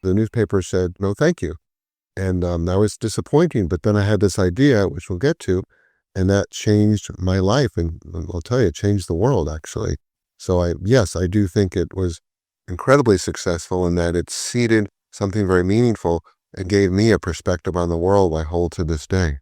the newspaper said, no, thank you. And that was disappointing. But then I had this idea, which we'll get to, and that changed my life. And I'll tell you, it changed the world, actually. So I do think it was incredibly successful in that it seeded something very meaningful and gave me a perspective on the world I hold to this day.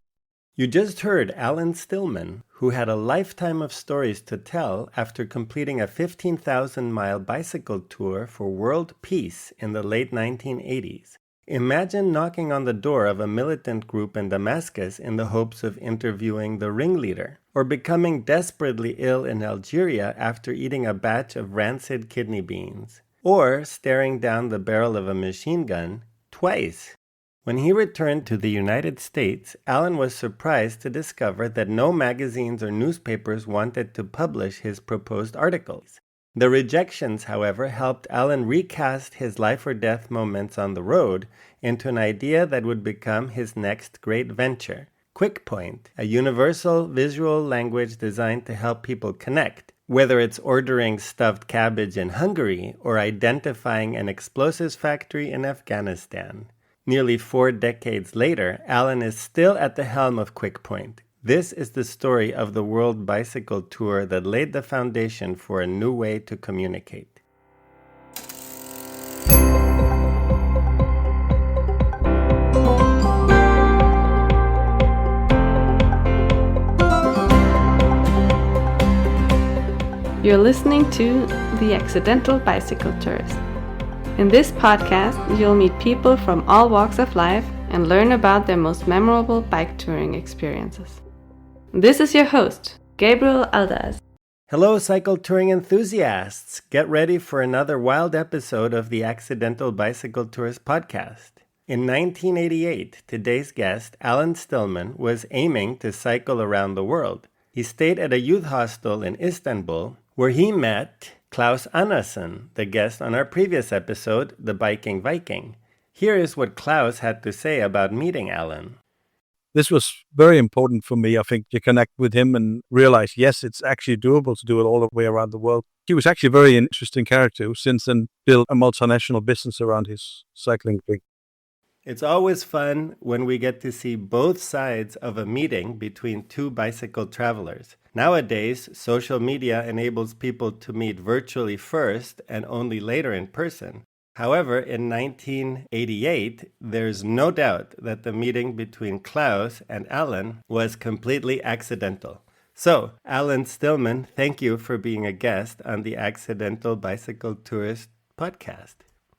You just heard Alan Stillman, who had a lifetime of stories to tell after completing a 15,000-mile bicycle tour for world peace in the late 1980s. Imagine knocking on the door of a militant group in Damascus in the hopes of interviewing the ringleader, or becoming desperately ill in Algeria after eating a batch of rancid kidney beans, or staring down the barrel of a machine gun twice. When he returned to the United States, Alan was surprised to discover that no magazines or newspapers wanted to publish his proposed articles. The rejections, however, helped Alan recast his life or death moments on the road into an idea that would become his next great venture, QuickPoint, a universal visual language designed to help people connect, whether it's ordering stuffed cabbage in Hungary or identifying an explosives factory in Afghanistan. Nearly 4 decades later, Alan is still at the helm of QuickPoint. This is the story of the World Bicycle Tour that laid the foundation for a new way to communicate. You're listening to The Accidental Bicycle Tours. In this podcast, you'll meet people from all walks of life and learn about their most memorable bike touring experiences. This is your host, Gabriel Aldaz. Hello, cycle touring enthusiasts! Get ready for another wild episode of the Accidental Bicycle Tours podcast. In 1988, today's guest, Alan Stillman, was aiming to cycle around the world. He stayed at a youth hostel in Istanbul, where he met Klaus Annason, the guest on our previous episode, The Biking Viking. Here is what Klaus had to say about meeting Alan. This was very important for me, I think, to connect with him and realize, yes, it's actually doable to do it all the way around the world. He was actually a very interesting character who since then built a multinational business around his cycling thing. It's always fun when we get to see both sides of a meeting between two bicycle travelers. Nowadays, social media enables people to meet virtually first and only later in person. However, in 1988, there's no doubt that the meeting between Klaus and Alan was completely accidental. So, Alan Stillman, thank you for being a guest on the Accidental Bicycle Tourist podcast.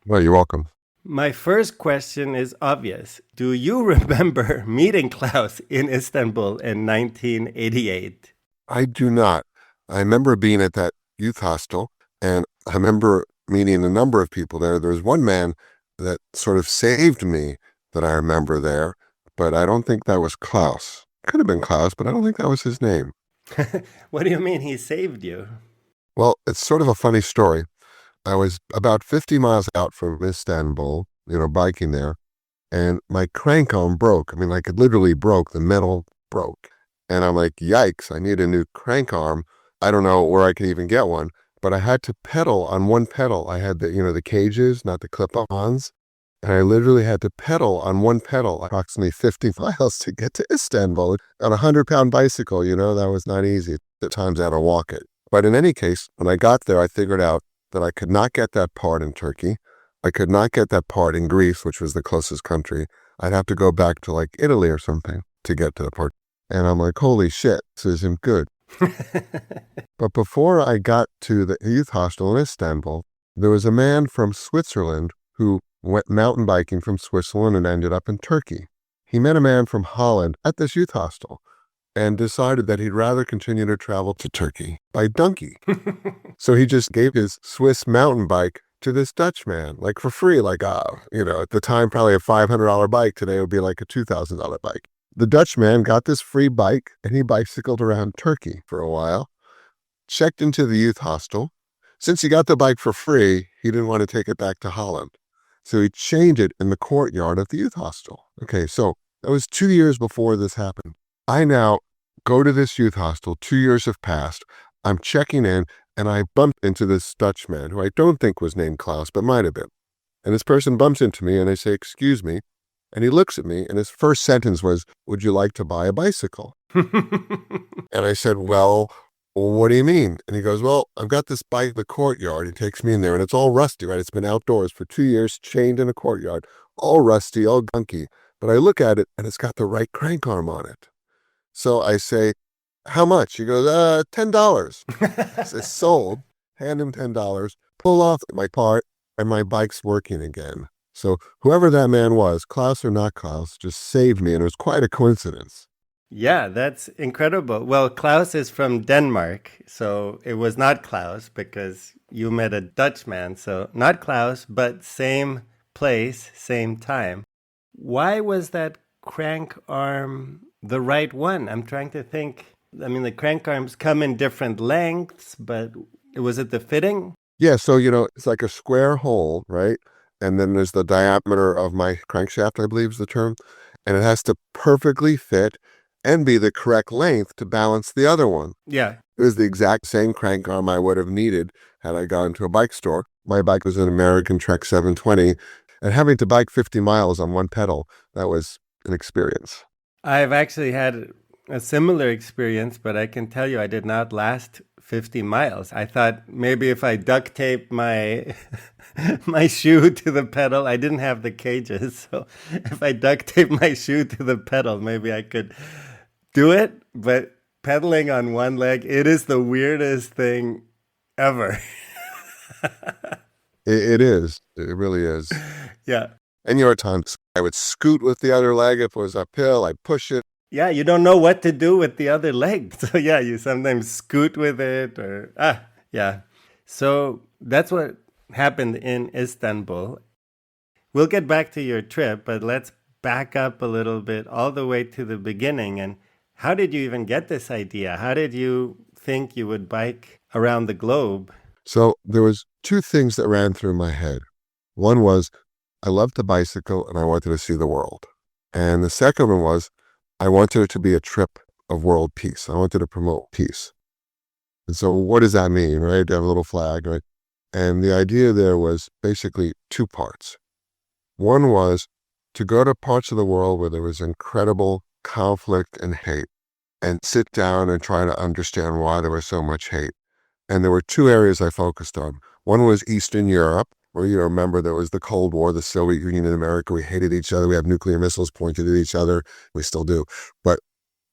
Well, you're welcome. My first question is obvious. Do you remember meeting Klaus in Istanbul in 1988? I do not. I remember being at that youth hostel, and I remember meeting a number of people there. There was one man that sort of saved me that I remember there, but I don't think that was Klaus. Could have been Klaus, but I don't think that was his name. What do you mean he saved you? Well, it's sort of a funny story. I was about 50 miles out from Istanbul, biking there, and my crank arm broke. I mean, like it literally broke. The metal broke. And I'm like, yikes, I need a new crank arm. I don't know where I can even get one, but I had to pedal on one pedal. I had the cages, not the clip-ons. And I literally had to pedal on one pedal, approximately 50 miles to get to Istanbul on a 100-pound bicycle. That was not easy. At times I had to walk it. But in any case, when I got there, I figured out that I could not get that part in Turkey. I could not get that part in Greece, which was the closest country. I'd have to go back to like Italy or something to get to the part. And I'm like, holy shit, this isn't good. But before I got to the youth hostel in Istanbul, there was a man from Switzerland who went mountain biking from Switzerland and ended up in Turkey. He met a man from Holland at this youth hostel and decided that he'd rather continue to travel to Turkey by donkey. So he just gave his Swiss mountain bike to this Dutch man, like for free, at the time, probably a $500 bike. Today it would be like a $2,000 bike. The Dutch man got this free bike and he bicycled around Turkey for a while, checked into the youth hostel. Since he got the bike for free, he didn't want to take it back to Holland. So he chained it in the courtyard of the youth hostel. Okay, so that was 2 years before this happened. I now go to this youth hostel. 2 years have passed. I'm checking in and I bumped into this Dutch man who I don't think was named Klaus, but might have been. And this person bumps into me and I say, excuse me. And he looks at me and his first sentence was, would you like to buy a bicycle? And I said, well, what do you mean? And he goes, well, I've got this bike in the courtyard. He takes me in there and it's all rusty, right? It's been outdoors for 2 years, chained in a courtyard, all rusty, all gunky. But I look at it and it's got the right crank arm on it. So I say, how much? He goes, $10. I say, sold. Hand him $10, pull off my part, and my bike's working again. So whoever that man was, Klaus or not Klaus, just saved me, and it was quite a coincidence. Yeah, that's incredible. Well, Klaus is from Denmark, so it was not Klaus because you met a Dutchman. So not Klaus, but same place, same time. Why was that crank arm the right one? I'm trying to think. I mean, the crank arms come in different lengths, but was it the fitting? Yeah, so, it's like a square hole, right? And then there's the diameter of my crankshaft, I believe is the term. And it has to perfectly fit and be the correct length to balance the other one. Yeah. It was the exact same crank arm I would have needed had I gone to a bike store. My bike was an American Trek 720, and having to bike 50 miles on one pedal, that was an experience. I've actually had a similar experience, but I can tell you I did not last 50 miles. I thought maybe if I duct taped my my shoe to the pedal, I didn't have the cages, so if I duct taped my shoe to the pedal, maybe I could do it. But pedaling on one leg, it is the weirdest thing ever. It is. It really is. Yeah. And at times I would scoot with the other leg. If it was uphill, I'd push it. Yeah, you don't know what to do with the other leg. So yeah, you sometimes scoot with it yeah. So that's what happened in Istanbul. We'll get back to your trip, but let's back up a little bit all the way to the beginning. And how did you even get this idea? How did you think you would bike around the globe? So there was two things that ran through my head. One was I loved to bicycle and I wanted to see the world. And the second one was I wanted it to be a trip of world peace. I wanted to promote peace. And so what does that mean, right? To have a little flag, right? And the idea there was basically two parts. One was to go to parts of the world where there was incredible conflict and hate and sit down and try to understand why there was so much hate. And there were two areas I focused on. One was Eastern Europe, where you remember there was the Cold War, the Soviet Union and America. We hated each other. We have nuclear missiles pointed at each other. We still do. But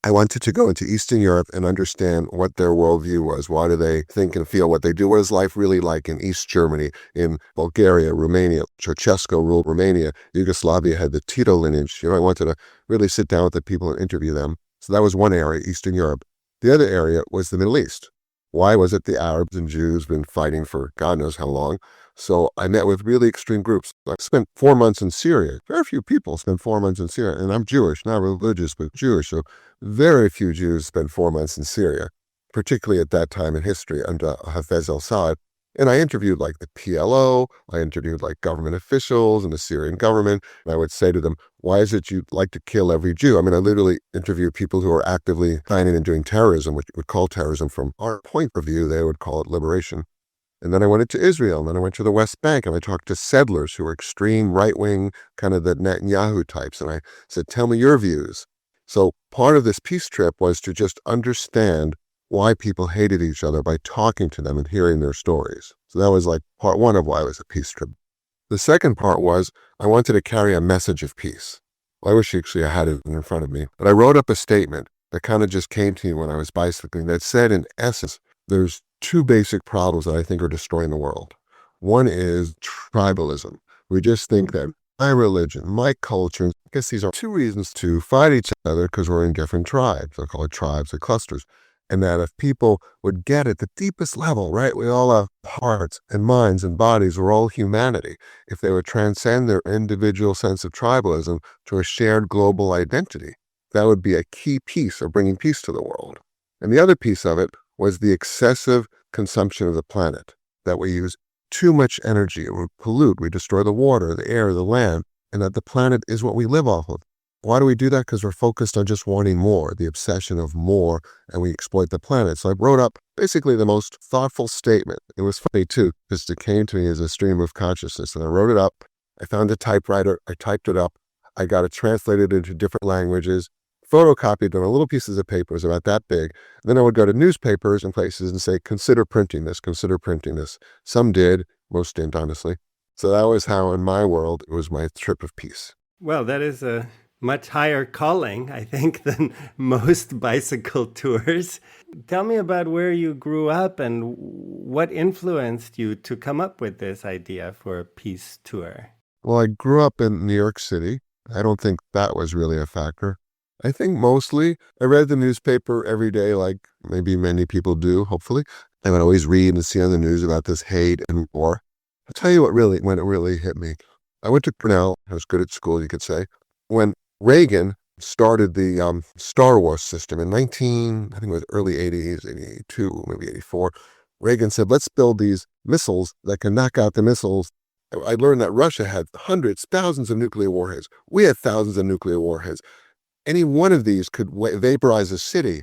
I wanted to go into Eastern Europe and understand what their worldview was. Why do they think and feel what they do? What is life really like in East Germany, in Bulgaria, Romania? Ceausescu ruled Romania. Yugoslavia had the Tito lineage. I wanted to really sit down with the people and interview them. So that was one area, Eastern Europe. The other area was the Middle East. Why was it the Arabs and Jews been fighting for God knows how long? So I met with really extreme groups. I spent 4 months in Syria. Very few people spend 4 months in Syria. And I'm Jewish, not religious, but Jewish. So very few Jews spend 4 months in Syria, particularly at that time in history under Hafez al-Assad. And I interviewed like the PLO. I interviewed like government officials and the Syrian government. And I would say to them, why is it you like to kill every Jew? I mean, I literally interviewed people who are actively planning and doing terrorism, which we would call terrorism from our point of view. They would call it liberation. And then I went into Israel, and then I went to the West Bank, and I talked to settlers who were extreme right-wing, kind of the Netanyahu types. And I said, tell me your views. So part of this peace trip was to just understand why people hated each other by talking to them and hearing their stories. So that was like part one of why it was a peace trip. The second part was I wanted to carry a message of peace. Well, I wish actually I had it in front of me. But I wrote up a statement that kind of just came to me when I was bicycling that said, in essence, there's two basic problems that I think are destroying the world. One is tribalism. We just think that my religion, my culture, I guess these are two reasons to fight each other because we're in different tribes. They'll call it tribes or clusters. And that if people would get at the deepest level, right, we all have hearts and minds and bodies, we're all humanity. If they would transcend their individual sense of tribalism to a shared global identity, that would be a key piece of bringing peace to the world. And the other piece of it was the excessive consumption of the planet, that we use too much energy, it would pollute, we destroy the water, the air, the land, and that the planet is what we live off of. Why do we do that? Because we're focused on just wanting more, the obsession of more, and we exploit the planet. So I wrote up basically the most thoughtful statement. It was funny too, because it came to me as a stream of consciousness, and I wrote it up, I found a typewriter. I typed it up. I got it translated into different languages, photocopied on little pieces of paper, it was about that big. Then I would go to newspapers and places and say, consider printing this, consider printing this. Some did, most didn't, honestly. So that was how, in my world, it was my trip of peace. Well, that is a much higher calling, I think, than most bicycle tours. Tell me about where you grew up and what influenced you to come up with this idea for a peace tour. Well, I grew up in New York City. I don't think that was really a factor. I think mostly I read the newspaper every day, like maybe many people do, hopefully. I would always read and see on the news about this hate and war. I'll tell you when it really hit me. I went to Cornell. I was good at school, you could say. When Reagan started the Star Wars system in I think it was early 80s, 82, maybe 84, Reagan said, let's build these missiles that can knock out the missiles. I learned that Russia had hundreds, thousands of nuclear warheads. We had thousands of nuclear warheads. Any one of these could vaporize a city.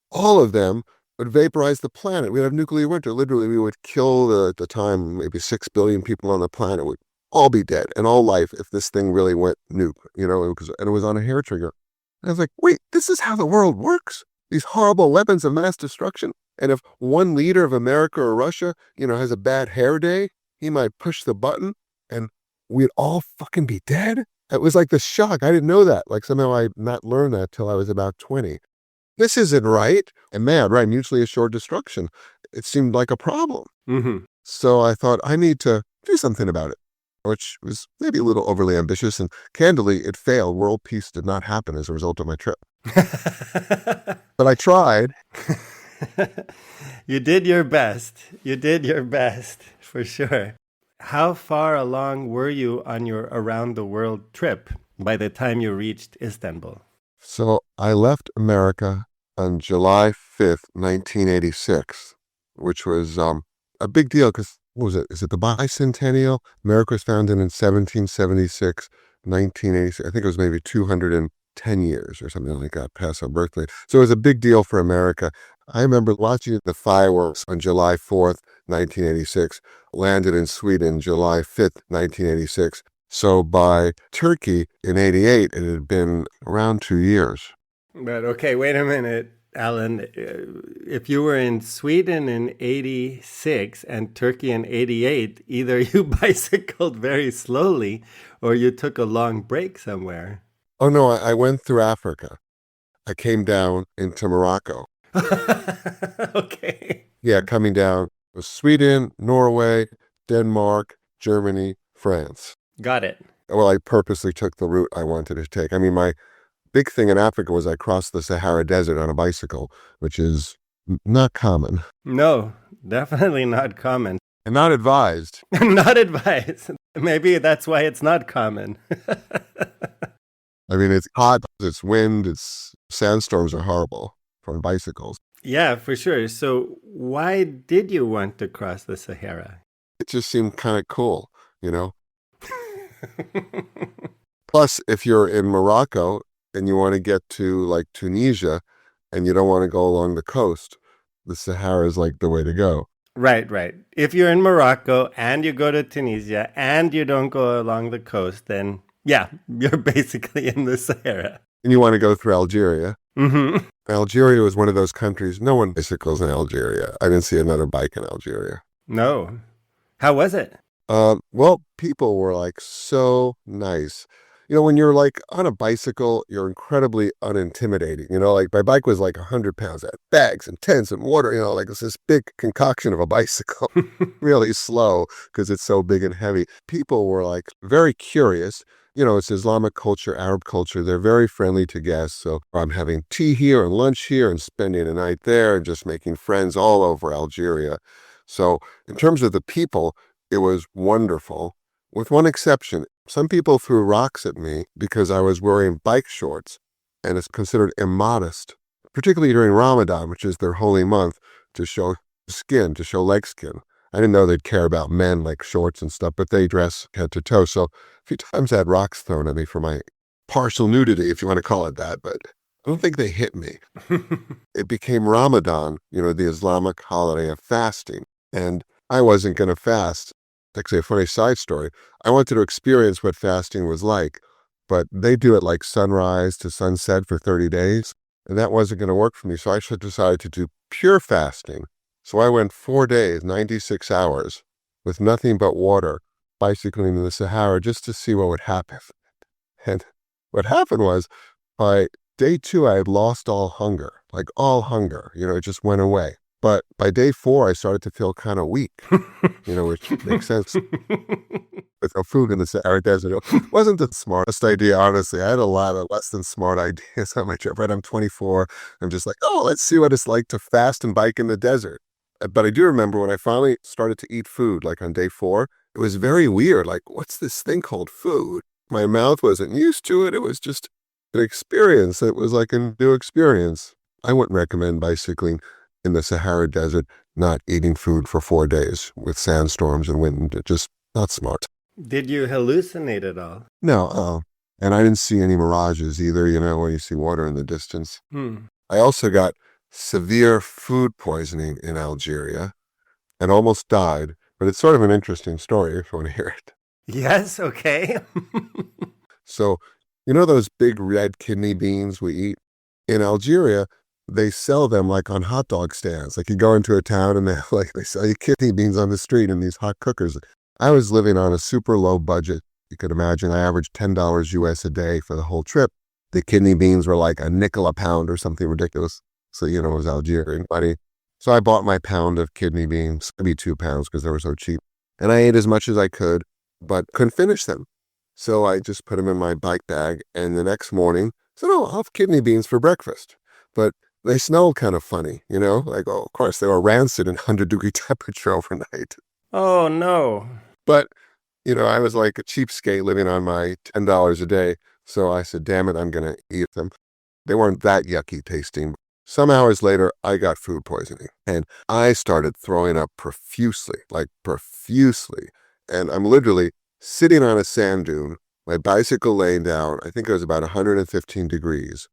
All of them would vaporize the planet. We'd have nuclear winter. Literally, we would kill, at the time, maybe 6 billion people on the planet would all be dead and all life if this thing really went nuke, and it was on a hair trigger. And I was like, wait, this is how the world works? These horrible weapons of mass destruction? And if one leader of America or Russia, has a bad hair day, he might push the button and we'd all fucking be dead? It was like the shock. I didn't know that. Like somehow I not learned that till I was about 20. This isn't right. And mad, right? Mutually assured destruction. It seemed like a problem. Mm-hmm. So I thought I need to do something about it, which was maybe a little overly ambitious. And candidly, it failed. World peace did not happen as a result of my trip. But I tried. You did your best. You did your best, for sure. How far along were you on your around-the-world trip by the time you reached Istanbul? So I left America on July 5th, 1986, which was a big deal because, what was it? Is it the bicentennial? America was founded in 1776, 1986. I think it was maybe 210 years or something like that, past our birthday. So it was a big deal for America. I remember watching the fireworks on July 4th, 1986, landed in Sweden July 5th, 1986. So by Turkey in 88, it had been around 2 years. But okay, wait a minute, Alan. If you were in Sweden in 86 and Turkey in 88, either you bicycled very slowly or you took a long break somewhere. Oh no, I went through Africa. I came down into Morocco. Okay. Yeah, coming down was Sweden, Norway, Denmark, Germany, France. Got it. Well, I purposely took the route I wanted to take. I mean, my big thing in Africa was I crossed the Sahara Desert on a bicycle, which is not common. No, definitely not common. And not advised. Not advised. Maybe that's why it's not common. I mean, it's hot, it's wind, sandstorms are horrible for bicycles. Yeah, for sure. So why did you want to cross the Sahara? It just seemed kind of cool, Plus, if you're in Morocco and you want to get to like Tunisia and you don't want to go along the coast, the Sahara is like the way to go. Right. If you're in Morocco and you go to Tunisia and you don't go along the coast, then yeah, you're basically in the Sahara. And you want to go through Algeria. Mm-hmm. Algeria was one of those countries, no one bicycles in Algeria. I didn't see another bike in Algeria. No. How was it? Well, people were like so nice. When you're like on a bicycle, you're incredibly unintimidating. Like my bike was like 100 pounds. I had bags and tents and water, like it's this big concoction of a bicycle. Really slow because it's so big and heavy. People were like very curious. It's Islamic culture, Arab culture. They're very friendly to guests. So I'm having tea here and lunch here and spending a night there and just making friends all over Algeria. So in terms of the people, it was wonderful, with one exception. Some people threw rocks at me because I was wearing bike shorts, and it's considered immodest, particularly during Ramadan, which is their holy month, to show skin, to show leg skin. I didn't know they'd care about men like shorts and stuff, but they dress head to toe. So a few times I had rocks thrown at me for my partial nudity, if you want to call it that, but I don't think they hit me. It became Ramadan, the Islamic holiday of fasting, and I wasn't going to fast. actually a funny side story. I wanted to experience what fasting was like, but they do it like sunrise to sunset for 30 days. And that wasn't going to work for me. So I decided to do pure fasting. So I went 4 days, 96 hours with nothing but water, bicycling in the Sahara just to see what would happen. And what happened was by day 2, I had lost all hunger, like all hunger, it just went away. But by day 4, I started to feel kind of weak, which makes sense. With no food in the Sahara Desert. It wasn't the smartest idea, honestly. I had a lot of less than smart ideas on my trip. Right? I'm 24. I'm just like, let's see what it's like to fast and bike in the desert. But I do remember when I finally started to eat food, like on day 4, it was very weird. Like, what's this thing called food? My mouth wasn't used to it. It was just an experience. It was like a new experience. I wouldn't recommend bicycling in the Sahara Desert, not eating food for 4 days with sandstorms and wind. Just not smart. Did you hallucinate at all? No, and I didn't see any mirages either, when you see water in the distance. I also got severe food poisoning in Algeria and almost died, but it's sort of an interesting story if you want to hear it. Yes, okay. So, those big red kidney beans we eat? In Algeria, they sell them like on hot dog stands. Like you go into a town and they sell you kidney beans on the street in these hot cookers. I was living on a super low budget. You could imagine I averaged $10 US a day for the whole trip. The kidney beans were like a nickel a pound or something ridiculous. So, it was Algerian money. So I bought my pound of kidney beans, maybe 2 pounds because they were so cheap. And I ate as much as I could, but couldn't finish them. So I just put them in my bike bag. And the next morning, I said, I'll have kidney beans for breakfast. But they smelled kind of funny, like, of course, they were rancid in 100-degree temperature overnight. Oh, no. But, I was like a cheapskate living on my $10 a day. So I said, damn it, I'm going to eat them. They weren't that yucky tasting. Some hours later, I got food poisoning and I started throwing up profusely. And I'm literally sitting on a sand dune, my bicycle laying down. I think it was about 115 degrees,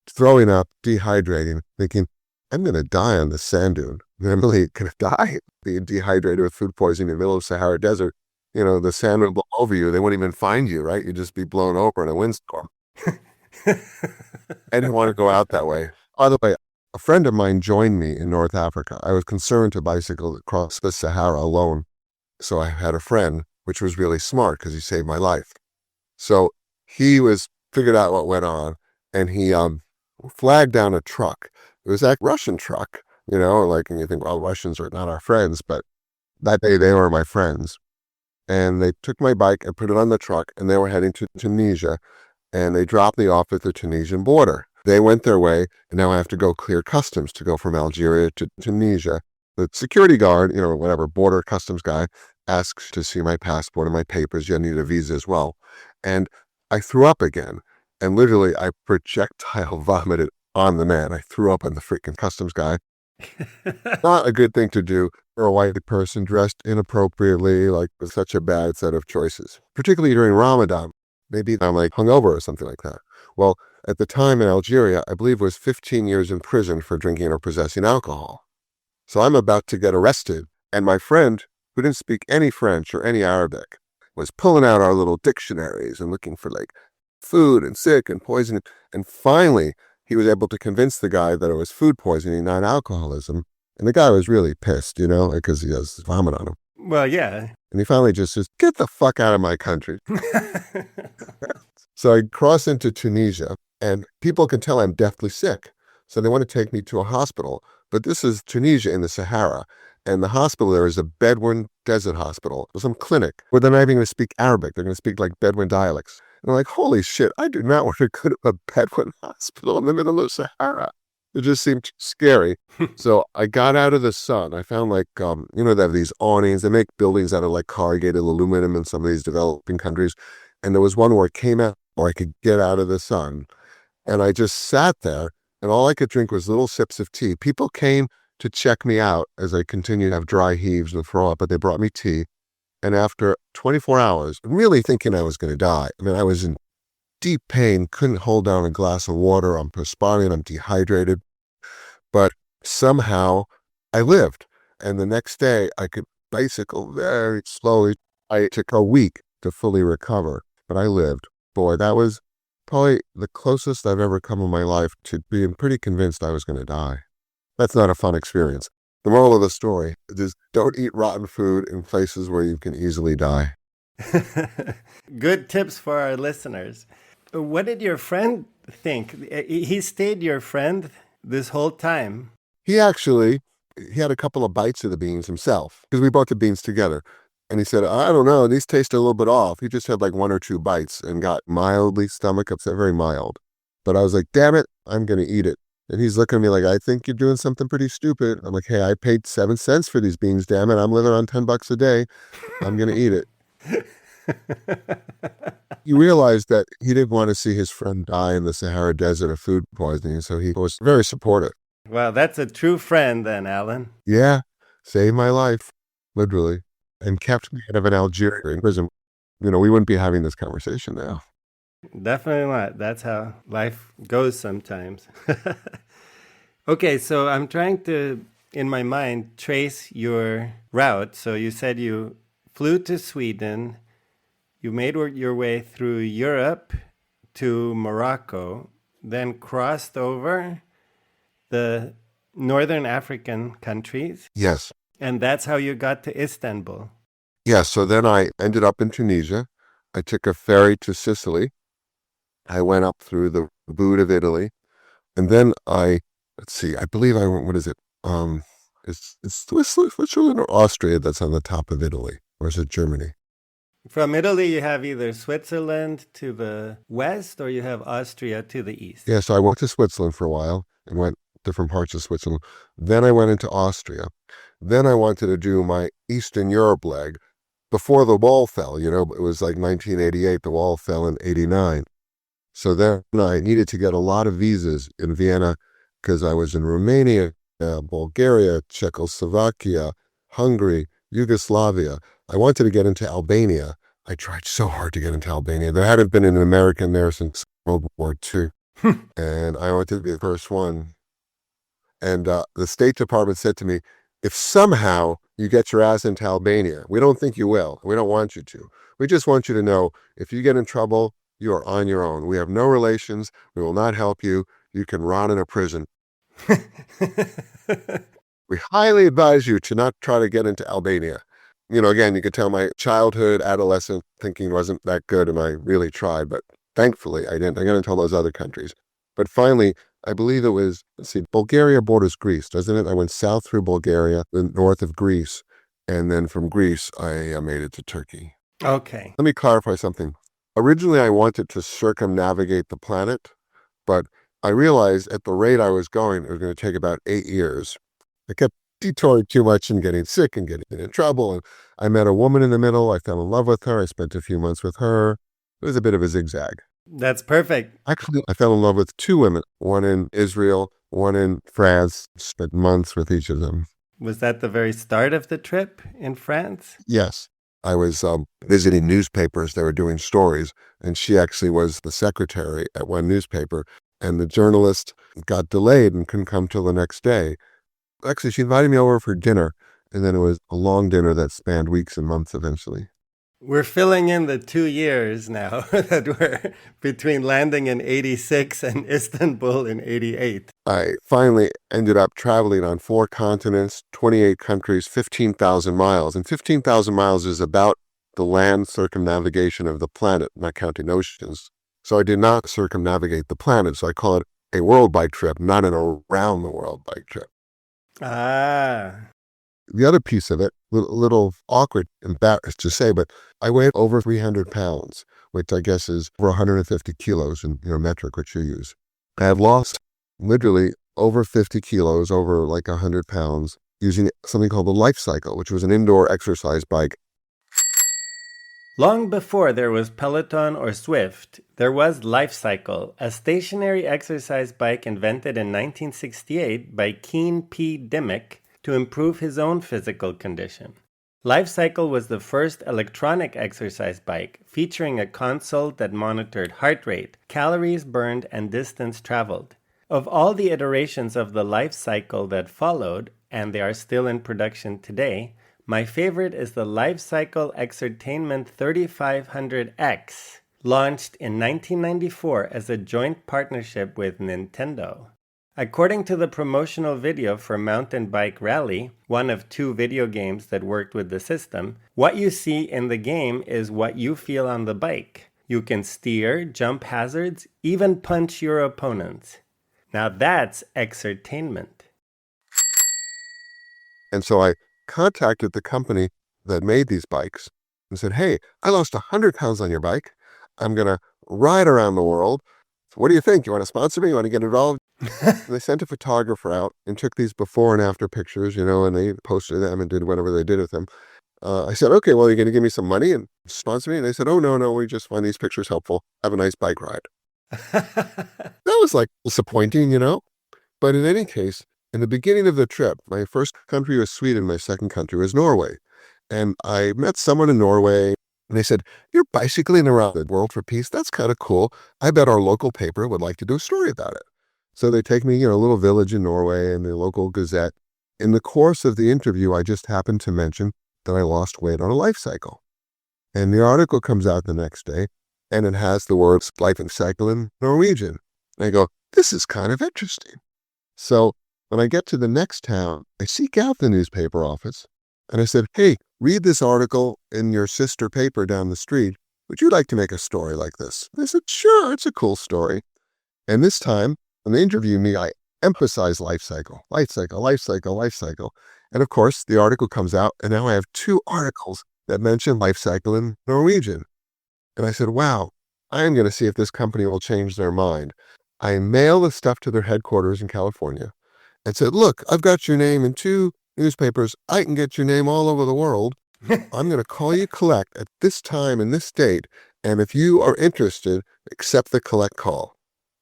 throwing up, dehydrating, thinking, I'm going to die on this sand dune. I'm really going to die being dehydrated with food poisoning in the middle of the Sahara Desert. The sand would blow over you. They wouldn't even find you, right? You'd just be blown over in a windstorm. I didn't want to go out that way. By the way, a friend of mine joined me in North Africa. I was concerned to bicycle across the Sahara alone. So I had a friend, which was really smart because he saved my life. So he figured out what went on, and he flagged down a truck. It was that Russian truck, and you think, well, Russians are not our friends, but that day they were my friends. And they took my bike and put it on the truck, and they were heading to Tunisia, and they dropped me off at the Tunisian border. They went their way, and now I have to go clear customs to go from Algeria to Tunisia. The security guard, whatever, border customs guy, asks to see my passport and my papers. You need a visa as well. And I threw up again, and literally I projectile vomited on the man. I threw up on the freaking customs guy. Not a good thing to do for a white person dressed inappropriately, like with such a bad set of choices, particularly during Ramadan. Maybe I'm like hungover or something like that. Well, at the time in Algeria, I believe it was 15 years in prison for drinking or possessing alcohol. So I'm about to get arrested, and my friend, who didn't speak any French or any Arabic, was pulling out our little dictionaries and looking for like food and sick and poison. And finally, he was able to convince the guy that it was food poisoning, not alcoholism. And the guy was really pissed, because he has vomit on him. Well, yeah. And he finally just says, get the fuck out of my country. So I cross into Tunisia, and people can tell I'm deathly sick. So they want to take me to a hospital. But this is Tunisia in the Sahara. And the hospital there is a Bedouin desert hospital, some clinic where they're not even going to speak Arabic. They're going to speak like Bedouin dialects. And I'm like, holy shit, I do not want to go to a Bedouin hospital in the middle of the Sahara. It just seemed scary. So I got out of the sun. I found like, they have these awnings. They make buildings out of like corrugated aluminum in some of these developing countries. And there was one where it came out where I could get out of the sun. And I just sat there, and all I could drink was little sips of tea. People came to check me out as I continued to have dry heaves and throw up, but they brought me tea. And after 24 hours, really thinking I was going to die, I was in deep pain, couldn't hold down a glass of water. I'm perspiring, I'm dehydrated. But somehow I lived. And the next day I could bicycle very slowly. I took a week to fully recover, but I lived. Boy, that was probably the closest I've ever come in my life to being pretty convinced I was going to die. That's not a fun experience. The moral of the story is don't eat rotten food in places where you can easily die. Good tips for our listeners. What did your friend think? He stayed your friend this whole time. He had a couple of bites of the beans himself because we bought the beans together. And he said, I don't know, these taste a little bit off. He just had like 1 or 2 bites and got mildly stomach upset, very mild. But I was like, damn it, I'm going to eat it. And he's looking at me like, I think you're doing something pretty stupid. I'm like, hey, I paid 7 cents for these beans, damn it. I'm living on $10 a day. I'm going to eat it. He realized that he didn't want to see his friend die in the Sahara Desert of food poisoning, so he was very supportive. Well, that's a true friend then, Alan. Yeah, saved my life, literally, and kept me out of an Algerian prison. We wouldn't be having this conversation now. Definitely not. That's how life goes sometimes. Okay, so I'm trying to, in my mind, trace your route. So you said you flew to Sweden, you made your way through Europe to Morocco, then crossed over the northern African countries. Yes. And that's how you got to Istanbul. Yes, so then I ended up in Tunisia. I took a ferry to Sicily. I went up through the boot of Italy. And then I believe I went, what is it? It's Switzerland or Austria that's on the top of Italy. Or is it Germany? From Italy, you have either Switzerland to the west or you have Austria to the east. Yeah, so I went to Switzerland for a while and went different parts of Switzerland. Then I went into Austria. Then I wanted to do my Eastern Europe leg before the wall fell. It was like 1988. The wall fell in 89. So then I needed to get a lot of visas in Vienna because I was in Romania, Bulgaria, Czechoslovakia, Hungary, Yugoslavia. I wanted to get into Albania. I tried so hard to get into Albania. There hadn't been an American there since World War II. And I wanted to be the first one. And the State Department said to me, if somehow you get your ass into Albania, we don't think you will. We don't want you to. We just want you to know if you get in trouble, you are on your own. We have no relations. We will not help you. You can rot in a prison. We highly advise you to not try to get into Albania. Again, you could tell my childhood, adolescent thinking wasn't that good, and I really tried, but thankfully I didn't. I got into all those other countries. But finally, I believe it was, Bulgaria borders Greece, doesn't it? I went south through Bulgaria, then north of Greece, and then from Greece, I made it to Turkey. Okay. Let me clarify something. Originally, I wanted to circumnavigate the planet, but I realized at the rate I was going, it was going to take about 8 years. I kept detouring too much and getting sick and getting in trouble. And I met a woman in the middle. I fell in love with her. I spent a few months with her. It was a bit of a zigzag. That's perfect. Actually, I fell in love with 2 women, one in Israel, one in France. Spent months with each of them. Was that the very start of the trip in France? Yes. I was visiting newspapers. They were doing stories, and she actually was the secretary at one newspaper. And the journalist got delayed and couldn't come till the next day. Actually, she invited me over for dinner, and then it was a long dinner that spanned weeks and months eventually. We're filling in the 2 years now that were between landing in 86 and Istanbul in 88. I finally ended up traveling on 4 continents, 28 countries, 15,000 miles. And 15,000 miles is about the land circumnavigation of the planet, not counting oceans. So I did not circumnavigate the planet, so I call it a world bike trip, not an around-the-world bike trip. Ah. The other piece of it, a little awkward, embarrassed to say, but I weighed over 300 pounds, which I guess is over 150 kilos in metric, which you use. I have lost literally over 50 kilos, over like 100 pounds, using something called the Life Cycle, which was an indoor exercise bike. Long before there was Peloton or Swift, there was Life Cycle, a stationary exercise bike invented in 1968 by Keen P. Dimmick to improve his own physical condition. Life Cycle was the first electronic exercise bike, featuring a console that monitored heart rate, calories burned, and distance traveled. Of all the iterations of the Life Cycle that followed, and they are still in production today, My favorite is the Life Cycle Exertainment 3500X, launched in 1994 as a joint partnership with Nintendo. According to the promotional video for Mountain Bike Rally, one of 2 video games that worked with the system, what you see in the game is what you feel on the bike. You can steer, jump hazards, even punch your opponents. Now that's exertainment. And so I contacted the company that made these bikes and said, hey, I lost 100 pounds on your bike. I'm going to ride around the world. So what do you think? You want to sponsor me? You want to get involved? They sent a photographer out and took these before and after pictures, and they posted them and did whatever they did with them. I said, okay, well, you're going to give me some money and sponsor me? And they said, oh, no, we just find these pictures helpful. Have a nice bike ride. That was like disappointing, But in any case, in the beginning of the trip, my first country was Sweden, my second country was Norway. And I met someone in Norway, and they said, you're bicycling around the world for peace? That's kind of cool. I bet our local paper would like to do a story about it. So they take me, a little village in Norway and the local gazette. In the course of the interview, I just happened to mention that I lost weight on a life cycle. And the article comes out the next day, and it has the words life and cycle in Norwegian. And I go, this is kind of interesting. So when I get to the next town, I seek out the newspaper office, and I said, hey, read this article in your sister paper down the street. Would you like to make a story like this? They said, sure, it's a cool story. And this time, when they interview me, I emphasize life cycle. And of course, the article comes out, and now I have 2 articles that mention life cycle in Norwegian. And I said, wow, I am going to see if this company will change their mind. I mail the stuff to their headquarters in California and said, look, I've got your name in 2 newspapers. I can get your name all over the world. I'm going to call you collect at this time and this date. And if you are interested, accept the collect call.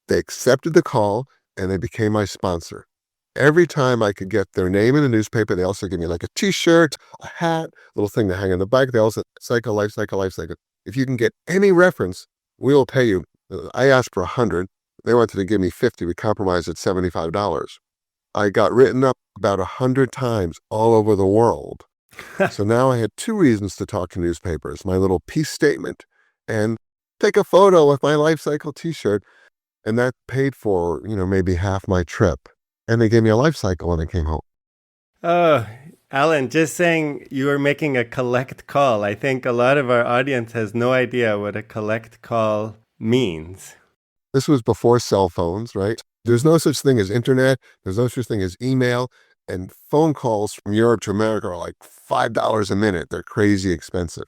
They accepted the call, and they became my sponsor. Every time I could get their name in the newspaper, they also give me like a t-shirt, a hat, a little thing to hang on the bike. They also cycle, life cycle. If you can get any reference, we will pay you. I asked for 100. They wanted to give me 50. We compromised at $75. I got written up about 100 times all over the world. So now I had 2 reasons to talk to newspapers, my little peace statement and take a photo with my life cycle t-shirt. And that paid for, maybe half my trip. And they gave me a life cycle when I came home. Oh, Alan, just saying you were making a collect call. I think a lot of our audience has no idea what a collect call means. This was before cell phones, right? There's no such thing as internet. There's no such thing as email. And phone calls from Europe to America are like $5 a minute. They're crazy expensive.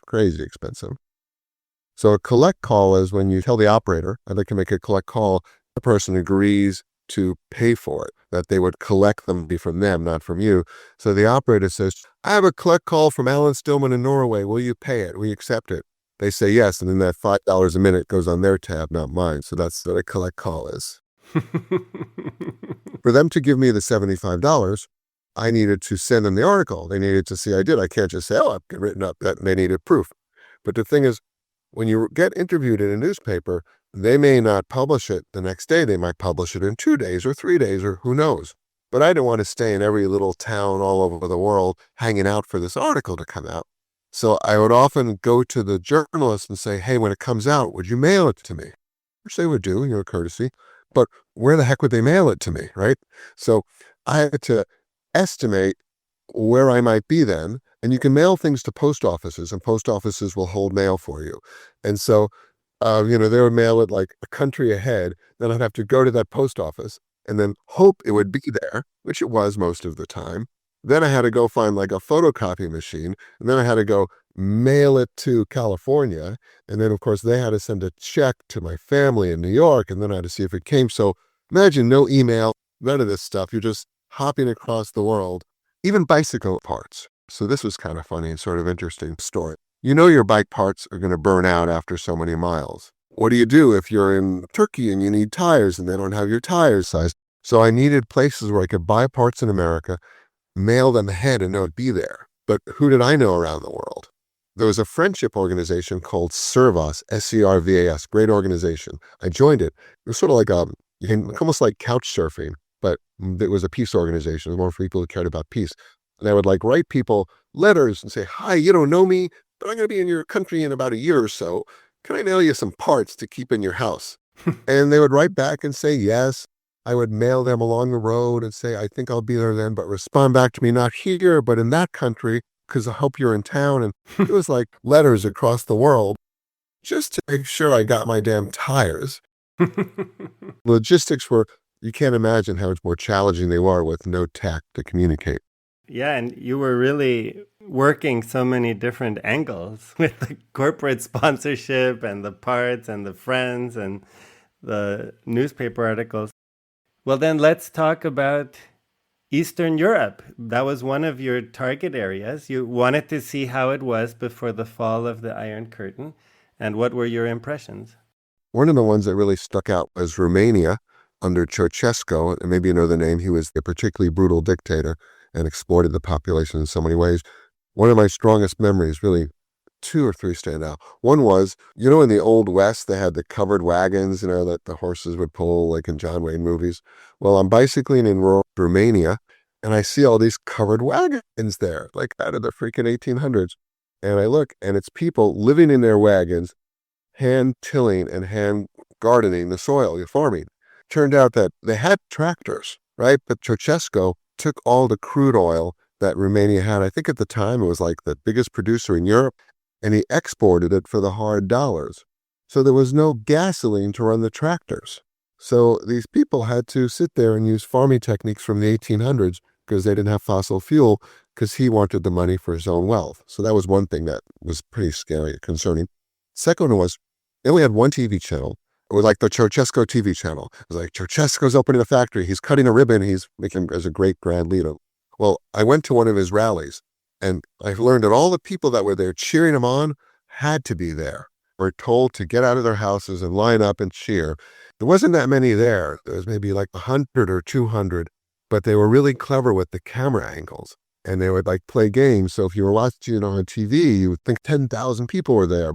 So a collect call is when you tell the operator, I'd like to make a collect call, the person agrees to pay for it, that they would collect them from them, not from you. So the operator says, I have a collect call from Alan Stillman in Norway. Will you pay it? Will you accept it? They say yes, and then that $5 a minute goes on their tab, not mine. So that's what a collect call is. For them to give me the $75, I needed to send them the article. They needed to see I did. I can't just say, I've written up that. They needed proof. But the thing is, when you get interviewed in a newspaper, they may not publish it the next day. They might publish it in 2 days or 3 days or who knows. But I didn't want to stay in every little town all over the world hanging out for this article to come out. So I would often go to the journalist and say, hey, when it comes out, would you mail it to me? Which they would do, courtesy. But where the heck would they mail it to me, right? So I had to estimate where I might be then. And you can mail things to post offices, and post offices will hold mail for you. And so, they would mail it like a country ahead. Then I'd have to go to that post office and then hope it would be there, which it was most of the time. Then I had to go find like a photocopy machine, and then I had to go mail it to California. And then, of course, they had to send a check to my family in New York, and then I had to see if it came. So imagine no email, none of this stuff. You're just hopping across the world, even bicycle parts. So this was kind of funny and sort of interesting story. Your bike parts are going to burn out after so many miles. What do you do if you're in Turkey and you need tires and they don't have your tires size? So I needed places where I could buy parts in America, mail them ahead and know it'd be there. But who did I know around the world? There was a friendship organization called Servas, S-C-R-V-A-S, great organization. I joined it. It was sort of like almost like couch surfing, but it was a peace organization. It was more for people who cared about peace. And I would like write people letters and say, hi, you don't know me, but I'm going to be in your country in about a year or so. Can I mail you some parts to keep in your house? And they would write back and say yes. I would mail them along the road and say, I think I'll be there then, but respond back to me, not here, but in that country, because I hope you're in town. And it was like letters across the world just to make sure I got my damn tires. Logistics were, you can't imagine how much more challenging they were with no tech to communicate. Yeah, and you were really working so many different angles with the corporate sponsorship and the parts and the friends and the newspaper articles. Well, then let's talk about Eastern Europe. That was one of your target areas. You wanted to see how it was before the fall of the Iron Curtain. And what were your impressions? One of the ones that really stuck out was Romania under Ceausescu, and maybe you know the name. He was a particularly brutal dictator and exploited the population in so many ways. One of my strongest memories, really, 2 or 3 stand out. One was, in the Old West, they had the covered wagons, that the horses would pull, like in John Wayne movies. Well, I'm bicycling in rural Romania, and I see all these covered wagons there, like out of the freaking 1800s. And I look, and it's people living in their wagons, hand tilling and hand gardening the soil, farming. Turned out that they had tractors, right? But Ceausescu took all the crude oil that Romania had. I think at the time it was like the biggest producer in Europe, and he exported it for the hard dollars. So there was no gasoline to run the tractors. So these people had to sit there and use farming techniques from the 1800s because they didn't have fossil fuel, because he wanted the money for his own wealth. So that was one thing that was pretty scary, concerning. Second was, they only had one TV channel. It was like the Ceausescu TV channel. It was like, Ceausescu's opening a factory. He's cutting a ribbon. He's making him as a great grand leader. Well, I went to one of his rallies, and I learned that all the people that were there cheering him on had to be there. Were told to get out of their houses and line up and cheer. There wasn't that many there. There was maybe like 100 or 200, but they were really clever with the camera angles. And they would play games. So if you were watching it on TV, you would think 10,000 people were there.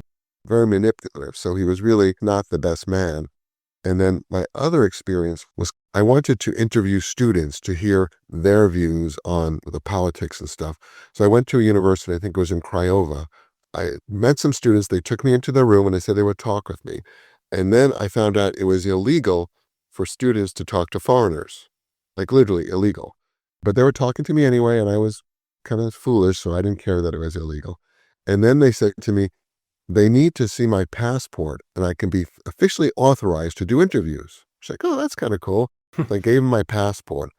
Very manipulative. So he was really not the best man. And then my other experience was, I wanted to interview students to hear their views on the politics and stuff. So I went to a university, I think it was in Craiova. I met some students. They took me into their room and they said they would talk with me. And then I found out it was illegal for students to talk to foreigners, like literally illegal. But they were talking to me anyway, and I was kind of foolish, so I didn't care that it was illegal. And then they said to me, they need to see my passport, and I can be officially authorized to do interviews. I was like, oh, that's kind of cool. I gave them my passport.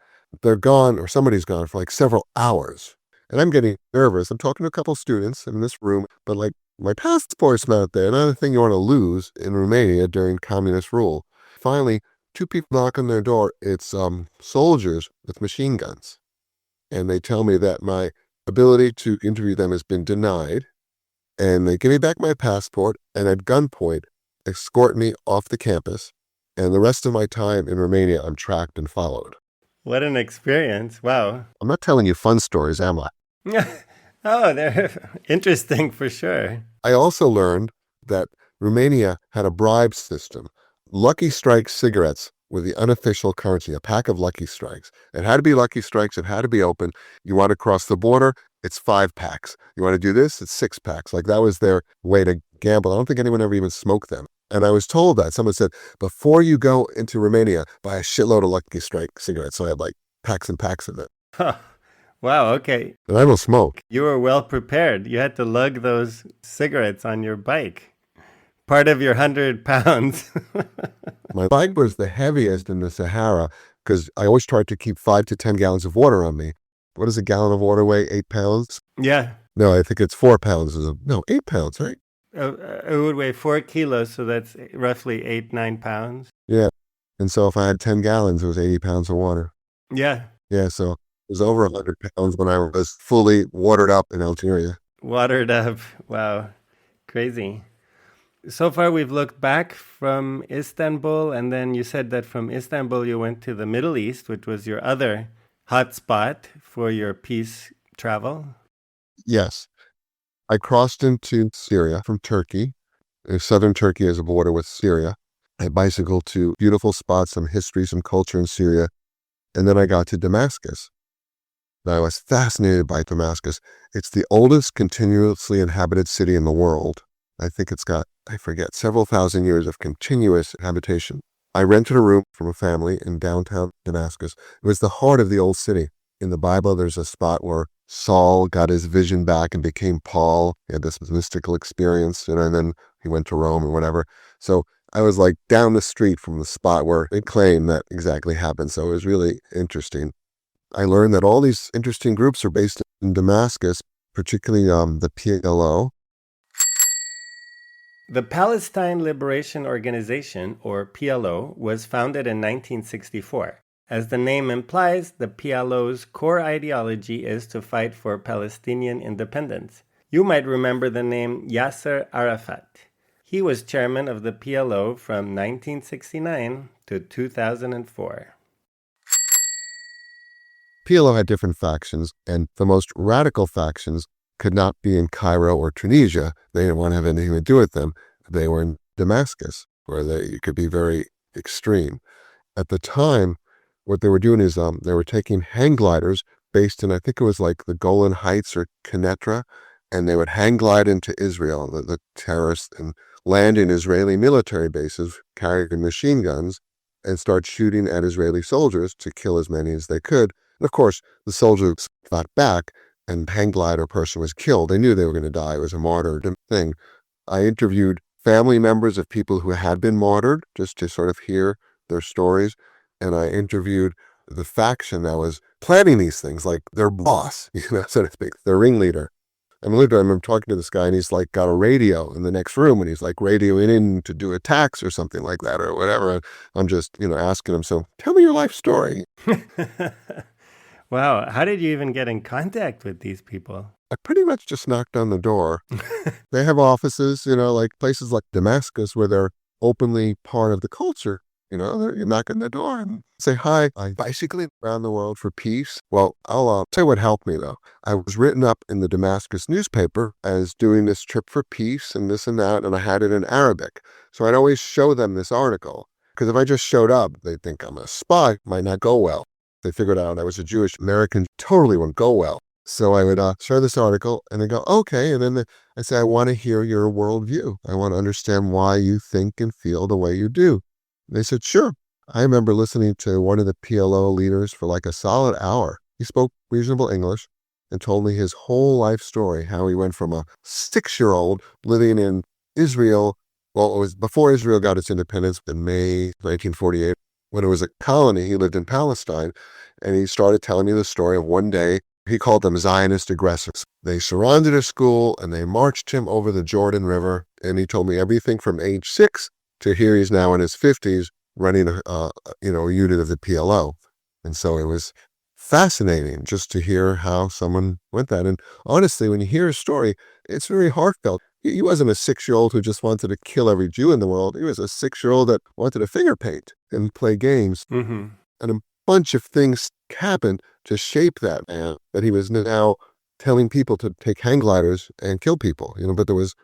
They're gone, or somebody's gone for several hours. And I'm getting nervous. I'm talking to a couple students in this room, but my passport's not there. Another thing you want to lose in Romania during communist rule. Finally, 2 people knock on their door. It's soldiers with machine guns. And they tell me that my ability to interview them has been denied. And they give me back my passport, and at gunpoint, escort me off the campus. And the rest of my time in Romania, I'm tracked and followed. What an experience. Wow. I'm not telling you fun stories, am I? Oh, they're interesting for sure. I also learned that Romania had a bribe system. Lucky Strike cigarettes were the unofficial currency, a pack of Lucky Strikes. It had to be Lucky Strikes. It had to be open. You want to cross the border, it's 5 packs. You want to do this, it's 6 packs. That was their way to gamble. I don't think anyone ever even smoked them. And I was told that. Someone said, before you go into Romania, buy a shitload of Lucky Strike cigarettes. So I had packs and packs of it. Huh. Wow, okay. And I don't smoke. You were well prepared. You had to lug those cigarettes on your bike. Part of your 100 pounds. My bike was the heaviest in the Sahara because I always tried to keep 5 to 10 gallons of water on me. What does a gallon of water weigh? 8 pounds? Yeah. No, I think it's 4 pounds. No, 8 pounds, right? It would weigh 4 kilos, so that's roughly 9 pounds. Yeah. And so if I had 10 gallons, it was 80 pounds of water. Yeah. Yeah, so it was over 100 pounds when I was fully watered up in Algeria. Watered up. Wow. Crazy. So far, we've looked back from Istanbul, and then you said that from Istanbul, you went to the Middle East, which was your other hotspot for your peace travel. Yes. I crossed into Syria from Turkey. Southern Turkey has a border with Syria. I bicycled to beautiful spots, some history, some culture in Syria. And then I got to Damascus. I was fascinated by Damascus. It's the oldest continuously inhabited city in the world. I think it's got, I forget, several thousand years of continuous habitation. I rented a room from a family in downtown Damascus. It was the heart of the old city. In the Bible, there's a spot where Saul got his vision back and became Paul. He had this mystical experience, and then he went to Rome or whatever. So I was like down the street from the spot where they claim that exactly happened. So it was really interesting. I learned that all these interesting groups are based in Damascus, particularly the PLO. The Palestine Liberation Organization, or PLO, was founded in 1964. As the name implies, the PLO's core ideology is to fight for Palestinian independence. You might remember the name Yasser Arafat. He was chairman of the PLO from 1969 to 2004. PLO had different factions, and the most radical factions could not be in Cairo or Tunisia. They didn't want to have anything to do with them. They were in Damascus, where they could be very extreme. At the time, what they were doing is they were taking hang gliders based in, I think it was like the Golan Heights or Kenetra, and they would hang glide into Israel, the terrorists, and land in Israeli military bases carrying machine guns and start shooting at Israeli soldiers to kill as many as they could. And of course, the soldiers fought back and the hang glider person was killed. They knew they were going to die. It was a martyrdom thing. I interviewed family members of people who had been martyred just to sort of hear their stories. And I interviewed the faction that was planning these things, like their boss, so to speak, their ringleader. I remember talking to this guy, and he's like got a radio in the next room, and he's like radioing in to do attacks or something like that or whatever. And I'm just, asking him, so tell me your life story. Wow, how did you even get in contact with these people? I pretty much just knocked on the door. They have offices, like places like Damascus where they're openly part of the culture. You knock on the door and say, hi, I'm bicycling around the world for peace. Well, I'll tell you what helped me, though. I was written up in the Damascus newspaper as doing this trip for peace and this and that, and I had it in Arabic. So I'd always show them this article, because if I just showed up, they'd think I'm a spy. It might not go well. They figured out I was a Jewish American. Totally wouldn't go well. So I would share this article, and they go, okay. And then I say, I want to hear your worldview. I want to understand why you think and feel the way you do. They said, sure. I remember listening to one of the PLO leaders for like a solid hour. He spoke reasonable English and told me his whole life story, how he went from a 6-year-old living in Israel. Well, it was before Israel got its independence in May 1948. When it was a colony, he lived in Palestine, and he started telling me the story of one day. He called them Zionist aggressors. They surrounded a school, and they marched him over the Jordan River, and he told me everything from age 6 to here he's now in his 50s running a unit of the PLO. And so it was fascinating just to hear how someone went that. And honestly, when you hear his story, it's very heartfelt. He wasn't a 6-year-old who just wanted to kill every Jew in the world. He was a 6-year-old that wanted to finger paint and play games. Mm-hmm. And a bunch of things happened to shape that man, that he was now telling people to take hang gliders and kill people, but there was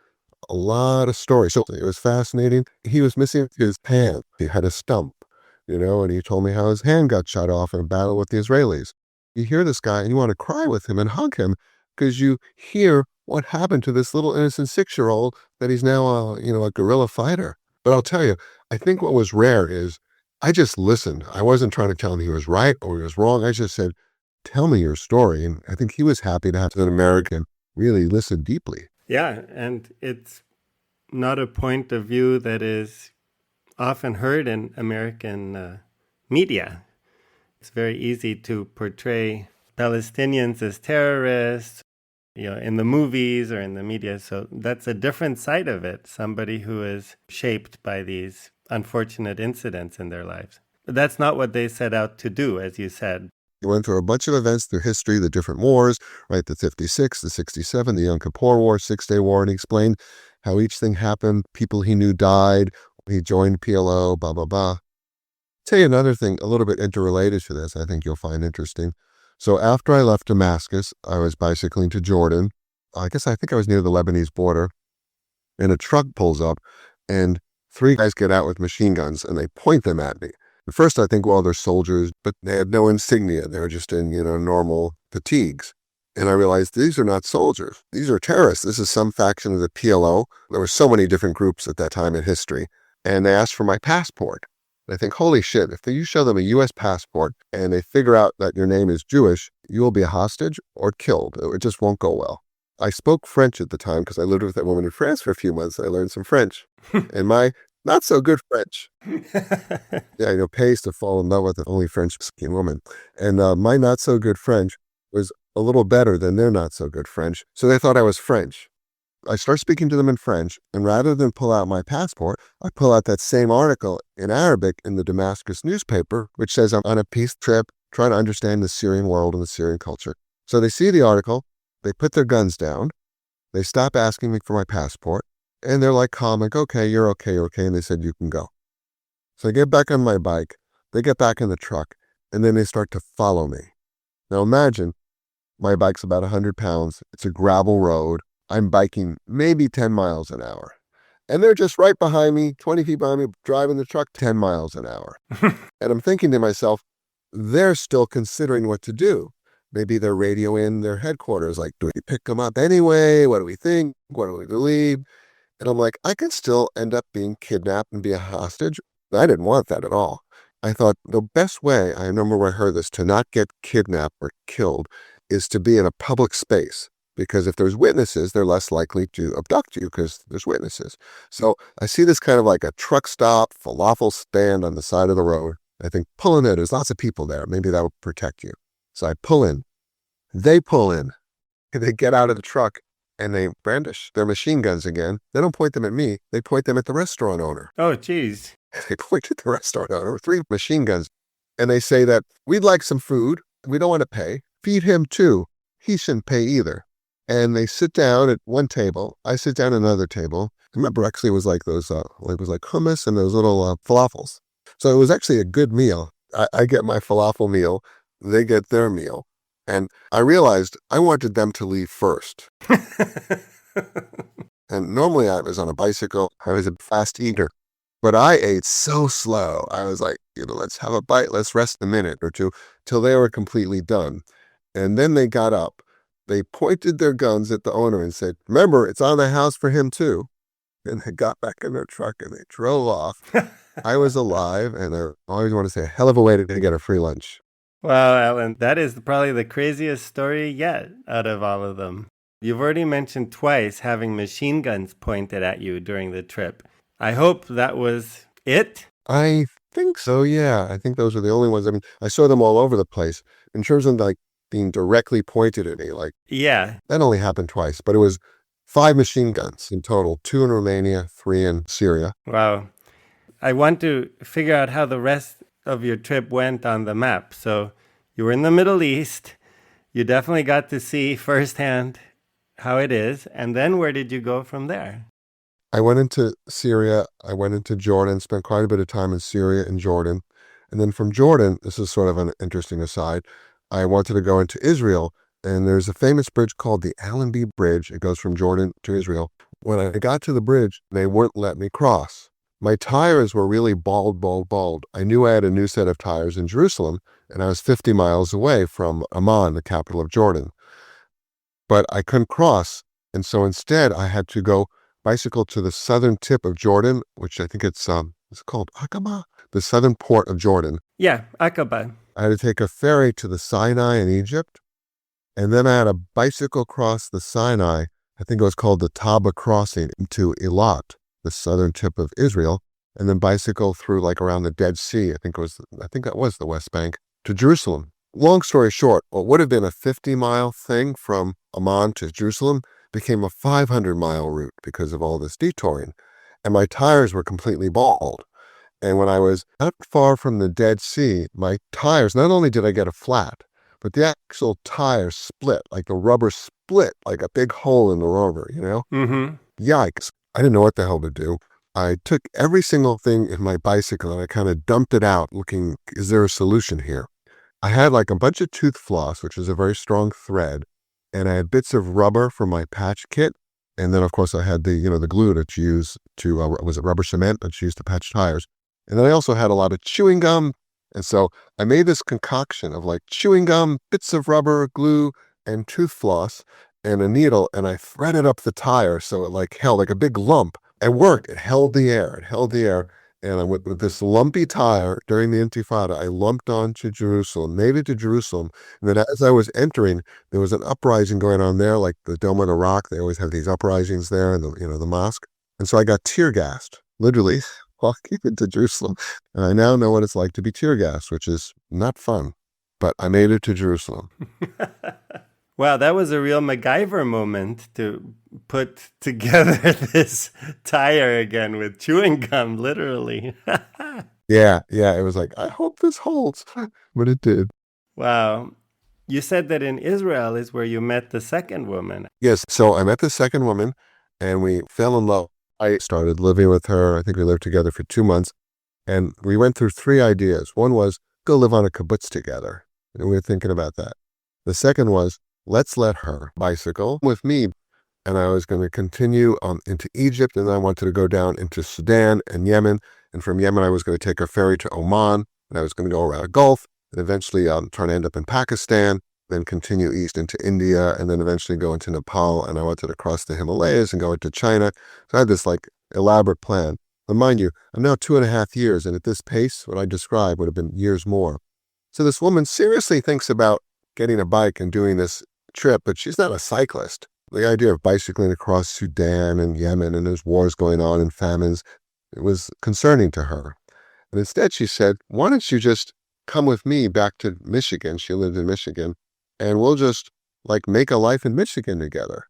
a lot of stories. So it was fascinating. He was missing his hand. He had a stump, and he told me how his hand got shot off in a battle with the Israelis. You hear this guy and you want to cry with him and hug him because you hear what happened to this little innocent 6-year-old that he's now a guerrilla fighter. But I'll tell you, I think what was rare is I just listened. I wasn't trying to tell him he was right or he was wrong. I just said, tell me your story. And I think he was happy to have an American really listen deeply. Yeah, and it's not a point of view that is often heard in American media. It's very easy to portray Palestinians as terrorists, in the movies or in the media. So that's a different side of it, somebody who is shaped by these unfortunate incidents in their lives. But that's not what they set out to do, as you said. He went through a bunch of events through history, the different wars, right? The 56, the 67, the Yom Kippur War, 6-Day War, and he explained how each thing happened. People he knew died. He joined PLO, blah, blah, blah. I'll tell you another thing, a little bit interrelated to this, I think you'll find interesting. So after I left Damascus, I was bicycling to Jordan. I think I was near the Lebanese border, and a truck pulls up, and 3 guys get out with machine guns, and they point them at me. At first I think, well, they're soldiers, but they had no insignia. They were just in, normal fatigues. And I realized these are not soldiers. These are terrorists. This is some faction of the PLO. There were so many different groups at that time in history. And they asked for my passport. And I think, holy shit, if you show them a U.S. passport and they figure out that your name is Jewish, you will be a hostage or killed. It just won't go well. I spoke French at the time because I lived with that woman in France for a few months. I learned some French. And my not so good French. Yeah, pays to fall in love with an only French-speaking woman. And my not so good French was a little better than their not so good French. So they thought I was French. I start speaking to them in French, and rather than pull out my passport, I pull out that same article in Arabic in the Damascus newspaper, which says I'm on a peace trip, trying to understand the Syrian world and the Syrian culture. So they see the article, they put their guns down, they stop asking me for my passport, and they're like calm, like, okay, you're okay, and they said, you can go. So I get back on my bike, they get back in the truck, and then they start to follow me. Now imagine, my bike's about 100 pounds, it's a gravel road, I'm biking maybe 10 miles an hour. And they're just right behind me, 20 feet behind me, driving the truck 10 miles an hour. And I'm thinking to myself, they're still considering what to do. Maybe they're radioing their headquarters, like, do we pick them up anyway? What do we think? What do we believe? And I'm like, I could still end up being kidnapped and be a hostage. I didn't want that at all. I thought the best way, I remember when I heard this, to not get kidnapped or killed is to be in a public space. Because if there's witnesses, they're less likely to abduct you because there's witnesses. So I see this kind of like a truck stop, falafel stand on the side of the road. I think, pull in there. There's lots of people there. Maybe that will protect you. So I pull in. They pull in. They get out of the truck and they brandish their machine guns again. They don't point them at me. They point them at the restaurant owner. Oh, geez. They point at the restaurant owner with 3 machine guns. And they say that we'd like some food. We don't want to pay. Feed him too. He shouldn't pay either. And they sit down at one table. I sit down at another table. I remember actually it was like those, it was like hummus and those little falafels. So it was actually a good meal. I get my falafel meal. They get their meal. And I realized I wanted them to leave first. And normally I was on a bicycle. I was a fast eater. But I ate so slow. I was like, let's have a bite. Let's rest a minute or two till they were completely done. And then they got up. They pointed their guns at the owner and said, remember, it's on the house for him too. And they got back in their truck and they drove off. I was alive, and I always want to say a hell of a way to get a free lunch. Wow, Alan, that is probably the craziest story yet out of all of them. You've already mentioned twice having machine guns pointed at you during the trip. I hope that was it? I think so, yeah. I think those are the only ones. I mean, I saw them all over the place. In terms of like being directly pointed at me, like, yeah, that only happened twice, but it was 5 machine guns in total, 2 in Romania, 3 in Syria. Wow. I want to figure out how the rest of your trip went on the map. So you were in the Middle East. You definitely got to see firsthand how it is. And then where did you go from there? I went into Syria. I went into Jordan, spent quite a bit of time in Syria and Jordan. And then from Jordan, this is sort of an interesting aside, I wanted to go into Israel. And there's a famous bridge called the Alan Bridge. It goes from Jordan to Israel. When I got to the bridge, they wouldn't let me cross. My tires were really bald. I knew I had a new set of tires in Jerusalem, and I was 50 miles away from Amman, the capital of Jordan. But I couldn't cross, and so instead I had to go bicycle to the southern tip of Jordan, which I think it's called Aqaba, the southern port of Jordan. Yeah, Aqaba. I had to take a ferry to the Sinai in Egypt, and then I had a bicycle cross the Sinai. I think it was called the Taba crossing into Eilat, the southern tip of Israel, and then bicycle through like around the Dead Sea. I think that was the West Bank to Jerusalem. Long story short, what would have been a 50-mile thing from Amman to Jerusalem became a 500-mile route because of all this detouring. And my tires were completely bald. And when I was not far from the Dead Sea, my tires, not only did I get a flat, but the actual tire split, like the rubber split, like a big hole in the rubber, Mm-hmm. Yikes. I didn't know what the hell to do. I took every single thing in my bicycle and I kind of dumped it out looking, is there a solution here? I had like a bunch of tooth floss, which is a very strong thread, and I had bits of rubber from my patch kit. And then of course I had the glue that you use to, was it rubber cement that you use to patch tires? And then I also had a lot of chewing gum. And so I made this concoction of like chewing gum, bits of rubber, glue, and tooth floss, and a needle, and I threaded up the tire so it like held like a big lump. It worked. It held the air. It held the air. And I went with this lumpy tire during the Intifada. I lumped on to Jerusalem, made it to Jerusalem. And then as I was entering, there was an uprising going on there, like the Dome of the Rock. They always have these uprisings there, and the mosque. And so I got tear gassed, literally walking into Jerusalem. And I now know what it's like to be tear gassed, which is not fun. But I made it to Jerusalem. Wow, that was a real MacGyver moment to put together this tire again with chewing gum, literally. Yeah. It was like, I hope this holds. But it did. Wow. You said that in Israel is where you met the second woman. Yes. So I met the second woman and we fell in love. I started living with her. I think we lived together for 2 months. And we went through 3 ideas. One was, go live on a kibbutz together. And we were thinking about that. The second was, let's let her bicycle with me. And I was going to continue into Egypt. And then I wanted to go down into Sudan and Yemen. And from Yemen, I was going to take a ferry to Oman. And I was going to go around the Gulf. And eventually try to end up in Pakistan. Then continue east into India. And then eventually go into Nepal. And I wanted to cross the Himalayas and go into China. So I had this like elaborate plan. But mind you, I'm now 2.5 years. And at this pace, what I described would have been years more. So this woman seriously thinks about getting a bike and doing this trip, but she's not a cyclist. The idea of bicycling across Sudan and Yemen, and there's wars going on and famines, it was concerning to her. And instead she said, why don't you just come with me back to Michigan? She lived in Michigan, and we'll just like make a life in Michigan together.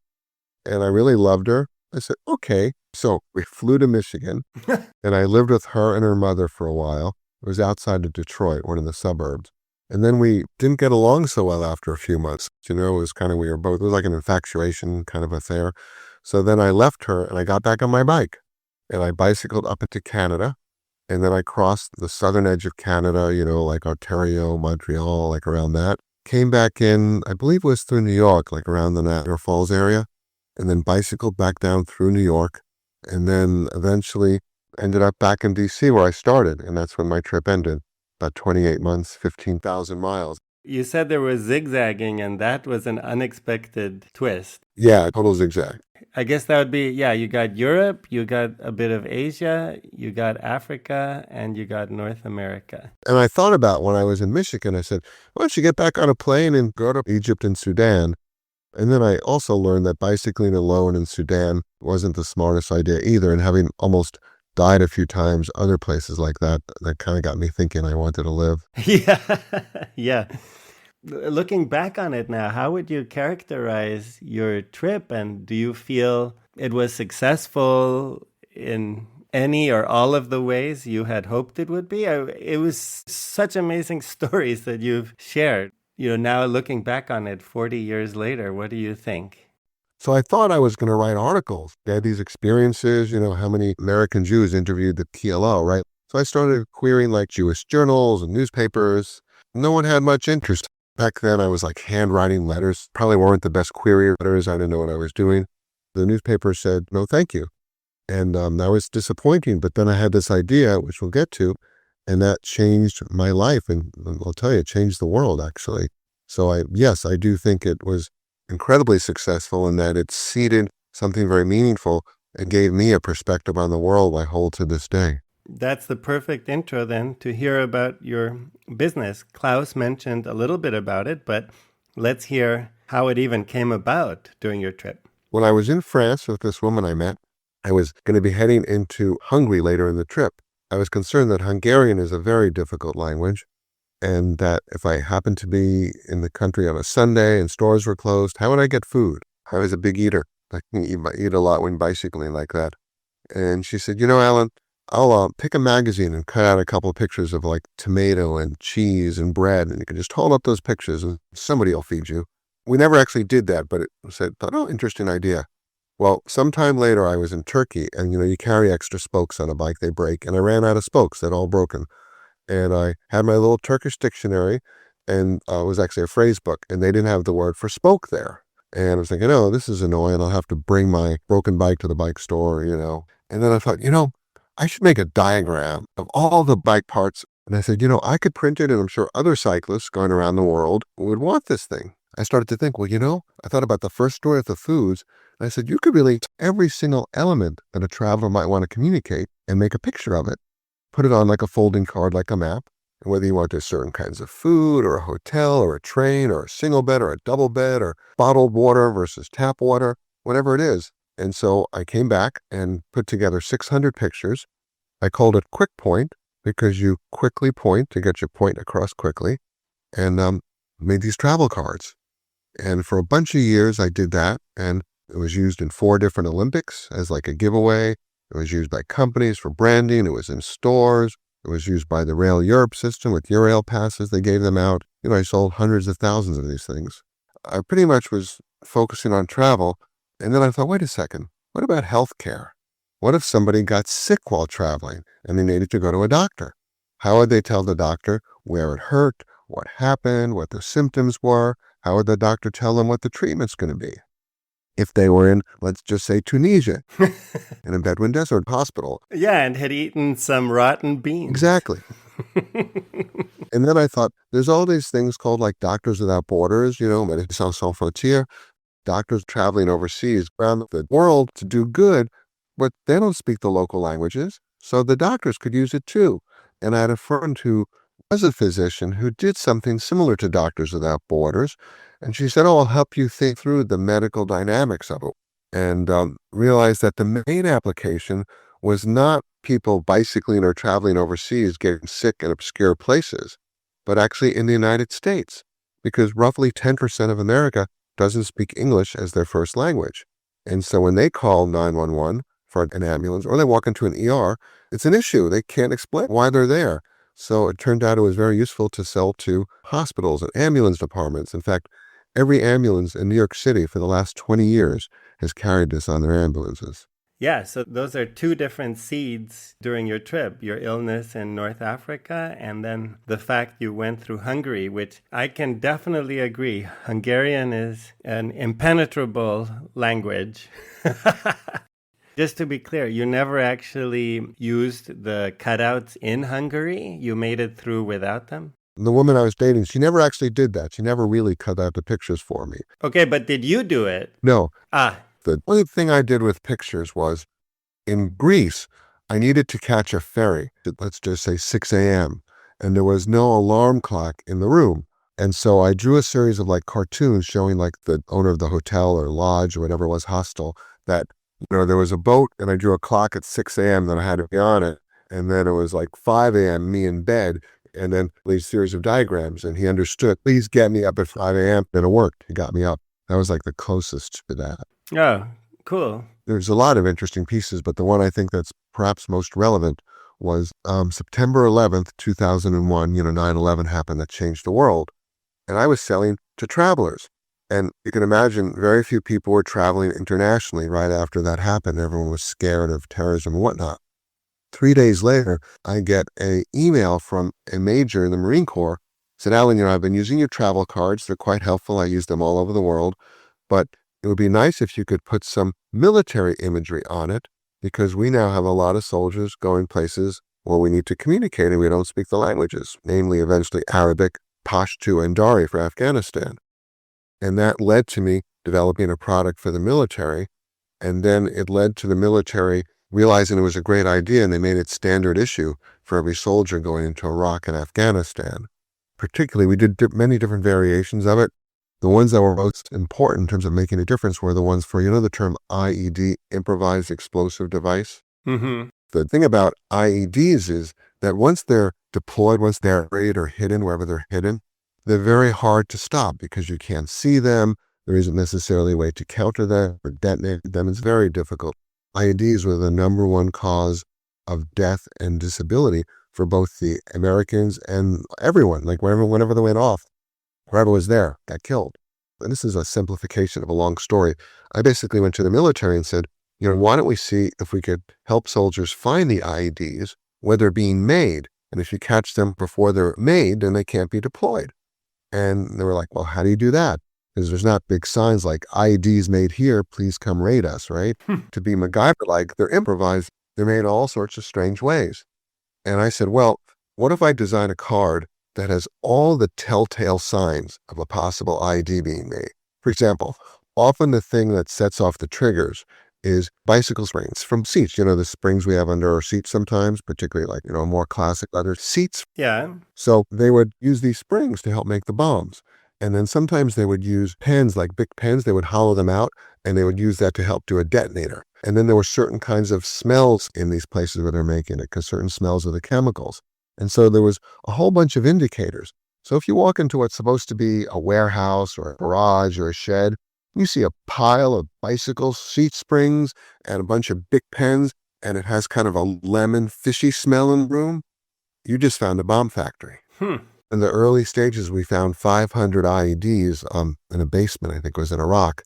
And I really loved her. I said, okay. So we flew to Michigan and I lived with her and her mother for a while. It was outside of Detroit, one of the suburbs. And then we didn't get along so well after a few months. It was kind of, we were both, it was like an infatuation kind of affair. So then I left her and I got back on my bike and I bicycled up into Canada. And then I crossed the southern edge of Canada, like Ontario, Montreal, like around that. Came back in, I believe it was through New York, like around the Niagara Falls area. And then bicycled back down through New York. And then eventually ended up back in DC where I started. And that's when my trip ended. About 28 months, 15,000 miles. You said there was zigzagging, and that was an unexpected twist. Yeah, total zigzag. I guess that would be, you got Europe, you got a bit of Asia, you got Africa, and you got North America. And I thought about when I was in Michigan, I said, why don't you get back on a plane and go to Egypt and Sudan? And then I also learned that bicycling alone in Sudan wasn't the smartest idea either, and having almost died a few times, other places like that kind of got me thinking I wanted to live. Yeah. Looking back on it now, how would you characterize your trip? And do you feel it was successful in any or all of the ways you had hoped it would be? It was such amazing stories that you've shared. Now looking back on it 40 years later, what do you think? So I thought I was going to write articles. I had these experiences, how many American Jews interviewed the PLO, right? So I started querying like Jewish journals and newspapers. No one had much interest. Back then I was like handwriting letters, probably weren't the best query letters. I didn't know what I was doing. The newspaper said, no, thank you. And that was disappointing. But then I had this idea, which we'll get to, and that changed my life. And I'll tell you, it changed the world actually. So I do think it was incredibly successful in that it seeded something very meaningful and gave me a perspective on the world I hold to this day. That's the perfect intro then to hear about your business. Klaus mentioned a little bit about it, but let's hear how it even came about during your trip. When I was in France with this woman I met, I was going to be heading into Hungary later in the trip. I was concerned that Hungarian is a very difficult language, and that if I happened to be in the country on a Sunday and stores were closed, how would I get food? I was a big eater. I can eat a lot when bicycling like that. And she said, Alan, I'll pick a magazine and cut out a couple of pictures of like tomato and cheese and bread, and you can just hold up those pictures and somebody will feed you. We never actually did that, but it said, interesting idea. Well, sometime later I was in Turkey, and you carry extra spokes on a bike, they break, and I ran out of spokes, they'd all broken. And I had my little Turkish dictionary, and it was actually a phrase book, and they didn't have the word for spoke there. And I was thinking, this is annoying. I'll have to bring my broken bike to the bike store, And then I thought, I should make a diagram of all the bike parts. And I said, I could print it, and I'm sure other cyclists going around the world would want this thing. I started to think, I thought about the first story of the foods. And I said, you could really take every single element that a traveler might want to communicate and make a picture of it. Put it on like a folding card, like a map. And whether you want certain kinds of food or a hotel or a train or a single bed or a double bed or bottled water versus tap water, whatever it is. And so I came back and put together 600 pictures. I called it Quick Point because you quickly point to get your point across quickly, and made these travel cards. And for a bunch of years I did that, and it was used in 4 different Olympics as like a giveaway. It was used by companies for branding. It was in stores. It was used by the Rail Europe system with Eurail passes. They gave them out. I sold hundreds of thousands of these things. I pretty much was focusing on travel. And then I thought, wait a second, what about healthcare? What if somebody got sick while traveling and they needed to go to a doctor? How would they tell the doctor where it hurt, what happened, what the symptoms were? How would the doctor tell them what the treatment's going to be? If they were in, let's just say, Tunisia, in a Bedouin desert hospital. Yeah, and had eaten some rotten beans. Exactly. And then I thought, there's all these things called like Doctors Without Borders, Médecins Sans Frontières, doctors traveling overseas around the world to do good, but they don't speak the local languages, so the doctors could use it too. And I had a friend who was a physician who did something similar to Doctors Without Borders, and she said, I'll help you think through the medical dynamics of it. And realized that the main application was not people bicycling or traveling overseas getting sick in obscure places, but actually in the United States, because roughly 10% of America doesn't speak English as their first language. And so when they call 911 for an ambulance or they walk into an ER, it's an issue. They can't explain why they're there. So it turned out it was very useful to sell to hospitals and ambulance departments. In fact, every ambulance in New York City for the last 20 years has carried this on their ambulances. Yeah, so those are 2 different seeds during your trip, your illness in North Africa, and then the fact you went through Hungary, which I can definitely agree. Hungarian is an impenetrable language. Just to be clear, you never actually used the cutouts in Hungary? You made it through without them? The woman I was dating, she never actually did that. She never really cut out the pictures for me. Okay, but did you do it? No. Ah. The only thing I did with pictures was, in Greece, I needed to catch a ferry at, let's just say, 6 a.m., and there was no alarm clock in the room. And so I drew a series of like cartoons showing like the owner of the hotel or lodge or whatever it was, hostel, that there was a boat, and I drew a clock at 6 a.m. that I had to be on it. And then it was like 5 a.m., me in bed, and then these series of diagrams. And he understood, please get me up at 5 a.m. And it worked. He got me up. That was like the closest to that. Oh, cool. There's a lot of interesting pieces, but the one I think that's perhaps most relevant was September 11th, 2001, 9/11 happened, that changed the world. And I was selling to travelers. And you can imagine very few people were traveling internationally right after that happened. Everyone was scared of terrorism and whatnot. 3 days later, I get an email from a major in the Marine Corps. Said, Alan, I've been using your travel cards. They're quite helpful. I use them all over the world. But it would be nice if you could put some military imagery on it, because we now have a lot of soldiers going places where we need to communicate and we don't speak the languages, namely eventually Arabic, Pashto, and Dari for Afghanistan. And that led to me developing a product for the military. And then it led to the military realizing it was a great idea, and they made it standard issue for every soldier going into Iraq and Afghanistan. Particularly, we did many different variations of it. The ones that were most important in terms of making a difference were the ones for, the term IED, improvised explosive device. Mm-hmm. The thing about IEDs is that once they're deployed, once they're buried or hidden, wherever they're hidden, they're very hard to stop because you can't see them. There isn't necessarily a way to counter them or detonate them. It's very difficult. IEDs were the number one cause of death and disability for both the Americans and everyone. Like whenever they went off, whoever was there got killed. And this is a simplification of a long story. I basically went to the military and said, why don't we see if we could help soldiers find the IEDs where they're being made? And if you catch them before they're made, then they can't be deployed. And they were like, well, how do you do that? Because there's not big signs like IEDs made here, please come raid us, right? To be MacGyver-like, they're improvised. They're made all sorts of strange ways. And I said, well, what if I design a card that has all the telltale signs of a possible IED being made? For example, often the thing that sets off the triggers is bicycle springs from seats. The springs we have under our seats sometimes, particularly like, more classic leather seats. Yeah. So they would use these springs to help make the bombs. And then sometimes they would use pens, like big pens, they would hollow them out, and they would use that to help do a detonator. And then there were certain kinds of smells in these places where they're making it, because certain smells of the chemicals. And so there was a whole bunch of indicators. So if you walk into what's supposed to be a warehouse or a garage or a shed, you see a pile of bicycle seat springs and a bunch of big pens, and it has kind of a lemon, fishy smell in the room. You just found a bomb factory. In the early stages, we found 500 IEDs in a basement, I think it was in Iraq.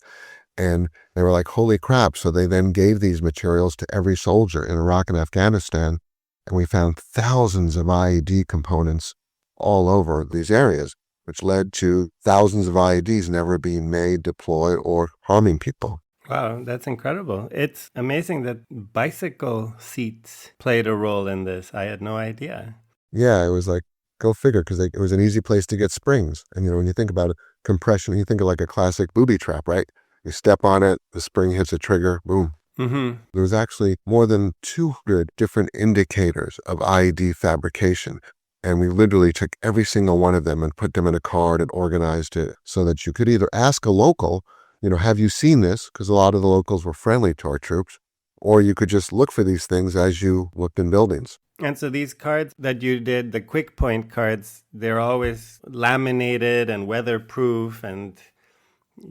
And they were like, holy crap. So they then gave these materials to every soldier in Iraq and Afghanistan. And we found thousands of IED components all over these areas, which led to thousands of IEDs never being made, deployed, or harming people. Wow, that's incredible. It's amazing that bicycle seats played a role in this. I had no idea. Yeah, it was like, go figure, because it was an easy place to get springs. And, when you think about it, compression, you think of like a classic booby trap, right? You step on it, the spring hits a trigger, boom. Mm-hmm. There was actually more than 200 different indicators of IED fabrication. And we literally took every single one of them and put them in a card and organized it so that you could either ask a local, have you seen this? Because a lot of the locals were friendly to our troops. Or you could just look for these things as you looked in buildings. And so these cards that you did, the quick point cards, they're always laminated and weatherproof and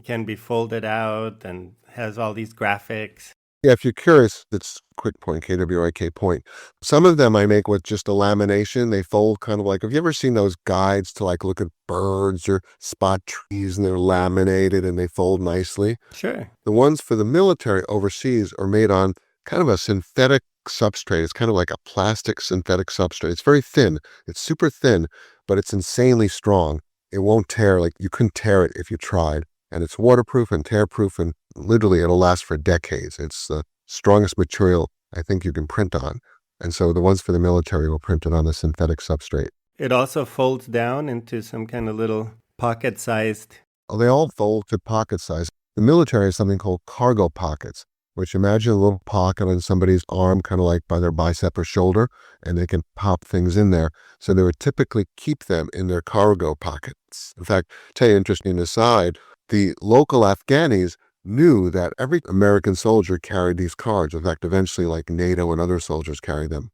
can be folded out and has all these graphics. Yeah, if you're curious, it's quick point, KWIK point. Some of them I make with just a lamination. They fold kind of like, have you ever seen those guides to like look at birds or spot trees, and they're laminated and they fold nicely? Sure. The ones for the military overseas are made on kind of a synthetic substrate. It's kind of like a plastic synthetic substrate. It's very thin. It's super thin, but it's insanely strong. It won't tear. Like you couldn't tear it if you tried. And it's waterproof and tear-proof, and literally it'll last for decades. It's the strongest material I think you can print on. And so the ones for the military will print it on a synthetic substrate. It also folds down into some kind of little pocket-sized. Oh, they all fold to pocket size. The military has something called cargo pockets, which imagine a little pocket on somebody's arm, kind of like by their bicep or shoulder, and they can pop things in there. So they would typically keep them in their cargo pockets. In fact, tell you an interesting aside, the local Afghanis knew that every American soldier carried these cards. In fact, eventually, like NATO and other soldiers carried them.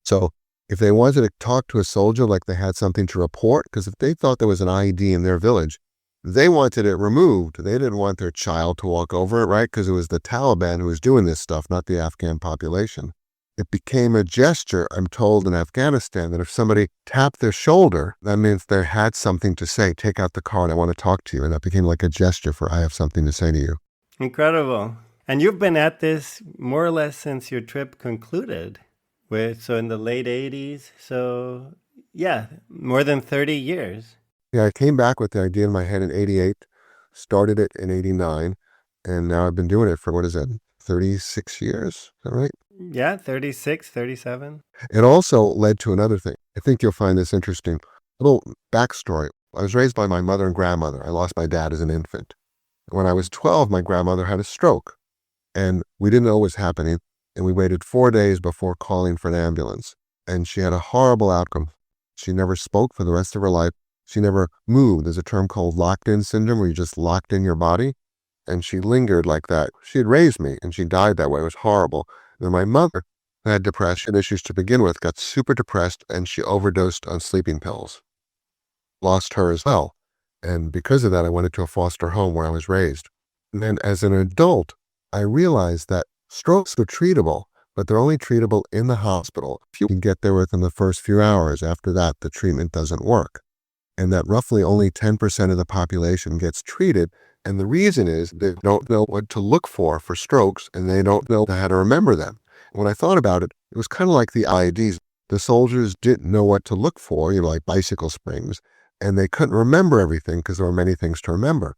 So if they wanted to talk to a soldier like they had something to report, because if they thought there was an IED in their village, they wanted it removed. They didn't want their child to walk over it, right? Because it was the Taliban who was doing this stuff, not the Afghan population. It became a gesture, I'm told, in Afghanistan, that if somebody tapped their shoulder, that means they had something to say. Take out the card, I want to talk to you. And that became like a gesture for, I have something to say to you. Incredible. And you've been at this more or less since your trip concluded, so in the late 80s. So yeah, more than 30 years. Yeah, I came back with the idea in my head in 88, started it in 89, and now I've been doing it for, 36 years? Is that right? Yeah, 36, 37. It also led to another thing. I think you'll find this interesting. A little backstory. I was raised by my mother and grandmother. I lost my dad as an infant. When I was 12, my grandmother had a stroke, and we didn't know what was happening, and we waited 4 days before calling for an ambulance. And she had a horrible outcome. She never spoke for the rest of her life. She never moved. There's a term called locked-in syndrome, where you're just locked in your body. And she lingered like that. She had raised me, and she died that way. It was horrible. Then my mother had depression issues to begin with, got super depressed, and she overdosed on sleeping pills. Lost her as well. And because of that, I went into a foster home where I was raised. And then as an adult, I realized that strokes are treatable, but they're only treatable in the hospital. If you can get there within the first few hours, after that, the treatment doesn't work. And that roughly only 10% of the population gets treated. And the reason is they don't know what to look for strokes, and they don't know how to remember them. When I thought about it, it was kind of like the IEDs. The soldiers didn't know what to look for, like bicycle springs, and they couldn't remember everything because there were many things to remember.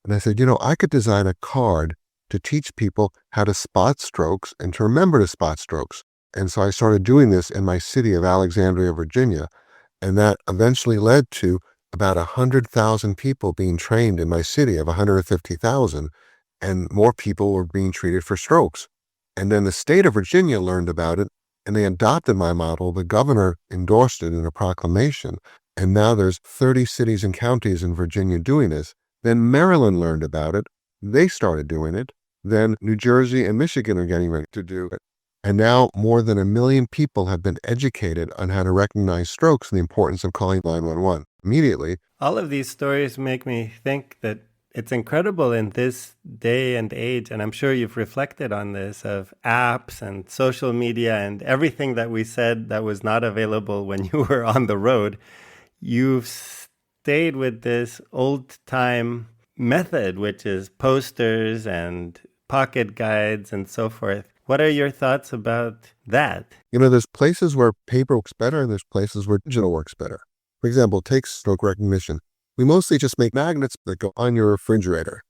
And I said, I could design a card to teach people how to spot strokes and to remember to spot strokes. And so I started doing this in my city of Alexandria, Virginia, and that eventually led to about 100,000 people being trained in my city of 150,000, and more people were being treated for strokes. And then the state of Virginia learned about it, and they adopted my model. The governor endorsed it in a proclamation, and now there's 30 cities and counties in Virginia doing this. Then Maryland learned about it. They started doing it. Then New Jersey and Michigan are getting ready to do it. And now more than 1 million people have been educated on how to recognize strokes and the importance of calling 911 immediately. All of these stories make me think that it's incredible in this day and age, and I'm sure you've reflected on this, of apps and social media and everything that we said that was not available when you were on the road. You've stayed with this old-time method, which is posters and pocket guides and so forth. What are your thoughts about that? There's places where paper works better and there's places where digital works better. For example, take stroke recognition. We mostly just make magnets that go on your refrigerator.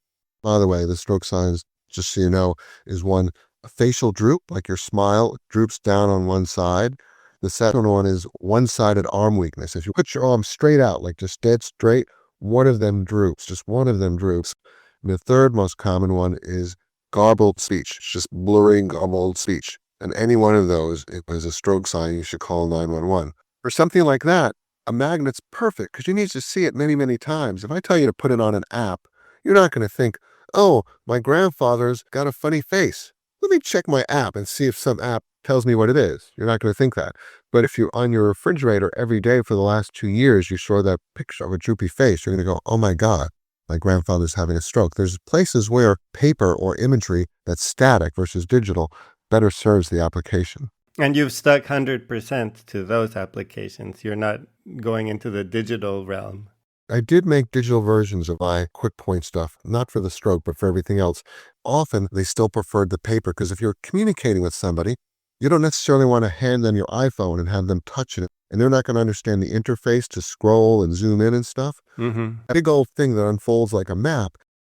By the way, the stroke signs, just so you know, is one, a facial droop, like your smile droops down on one side. The second one is one-sided arm weakness. If you put your arm straight out, like just dead straight, one of them droops, just one of them droops. And the third most common one is garbled speech, just blurring, garbled speech. And any one of those, if it was a stroke sign, you should call 911. For something like that, a magnet's perfect because you need to see it many, many times. If I tell you to put it on an app, you're not going to think, oh, my grandfather's got a funny face. Let me check my app and see if some app tells me what it is. You're not going to think that. But if you're on your refrigerator every day for the last 2 years, you saw that picture of a droopy face, you're going to go, oh my God, my grandfather's having a stroke. There's places where paper or imagery that's static versus digital better serves the application. And you've stuck 100% to those applications. You're not going into the digital realm. I did make digital versions of my quick point stuff, not for the stroke, but for everything else. Often they still preferred the paper because if you're communicating with somebody, you don't necessarily want to hand them your iPhone and have them touch it, and they're not going to understand the interface to scroll and zoom in and stuff. A big old thing that unfolds like a map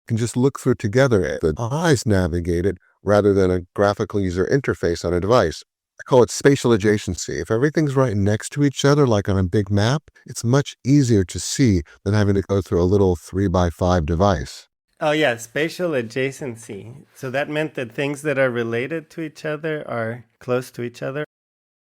can just look through together. The eyes navigate it rather than a graphical user interface on a device. I call it spatial adjacency. If everything's right next to each other, like on a big map, it's much easier to see than having to go through a little 3x5 device. Oh yeah, spatial adjacency. So that meant that things that are related to each other are close to each other?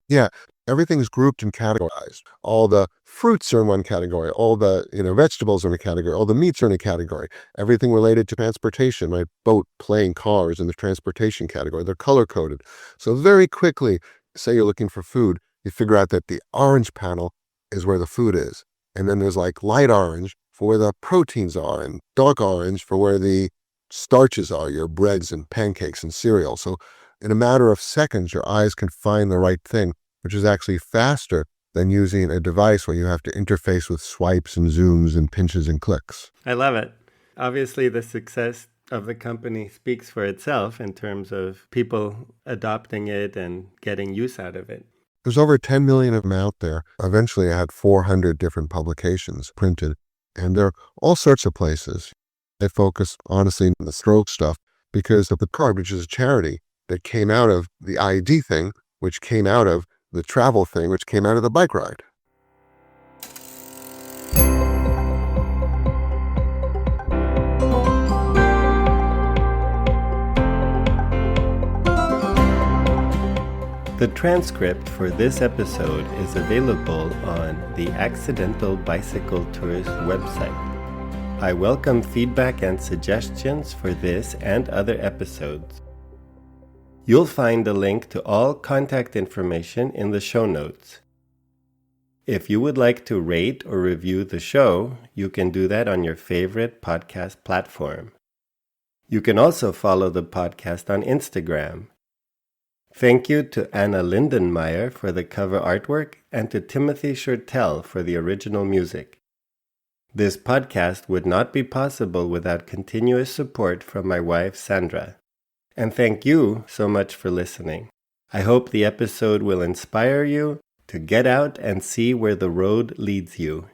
Yeah, everything's grouped and categorized. All the fruits are in one category. All the vegetables are in a category. All the meats are in a category. Everything related to transportation, my boat, plane, cars in the transportation category. They're color-coded. So very quickly, say you're looking for food, you figure out that the orange panel is where the food is. And then there's like light orange for where the proteins are and dark orange for where the starches are, your breads and pancakes and cereal. So in a matter of seconds, your eyes can find the right thing, which is actually faster than using a device where you have to interface with swipes and zooms and pinches and clicks. I love it. Obviously, the success of the company speaks for itself in terms of people adopting it and getting use out of it. There's over 10 million of them out there. Eventually, I had 400 different publications printed, and there are all sorts of places. They focus, honestly, on the stroke stuff because of the card, which is a charity that came out of the ID thing, which came out of the travel thing, which came out of the bike ride. The transcript for this episode is available on the Accidental Bicycle Tours website. I welcome feedback and suggestions for this and other episodes. You'll find a link to all contact information in the show notes. If you would like to rate or review the show, you can do that on your favorite podcast platform. You can also follow the podcast on Instagram. Thank you to Anna Lindenmeyer for the cover artwork and to Timothy Shurtell for the original music. This podcast would not be possible without continuous support from my wife, Sandra. And thank you so much for listening. I hope the episode will inspire you to get out and see where the road leads you.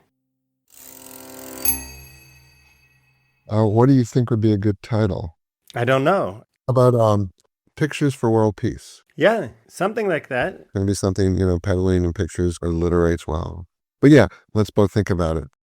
What do you think would be a good title? I don't know. about pictures for world peace? Yeah, something like that. Maybe something, peddling and pictures alliterates well. But yeah, let's both think about it.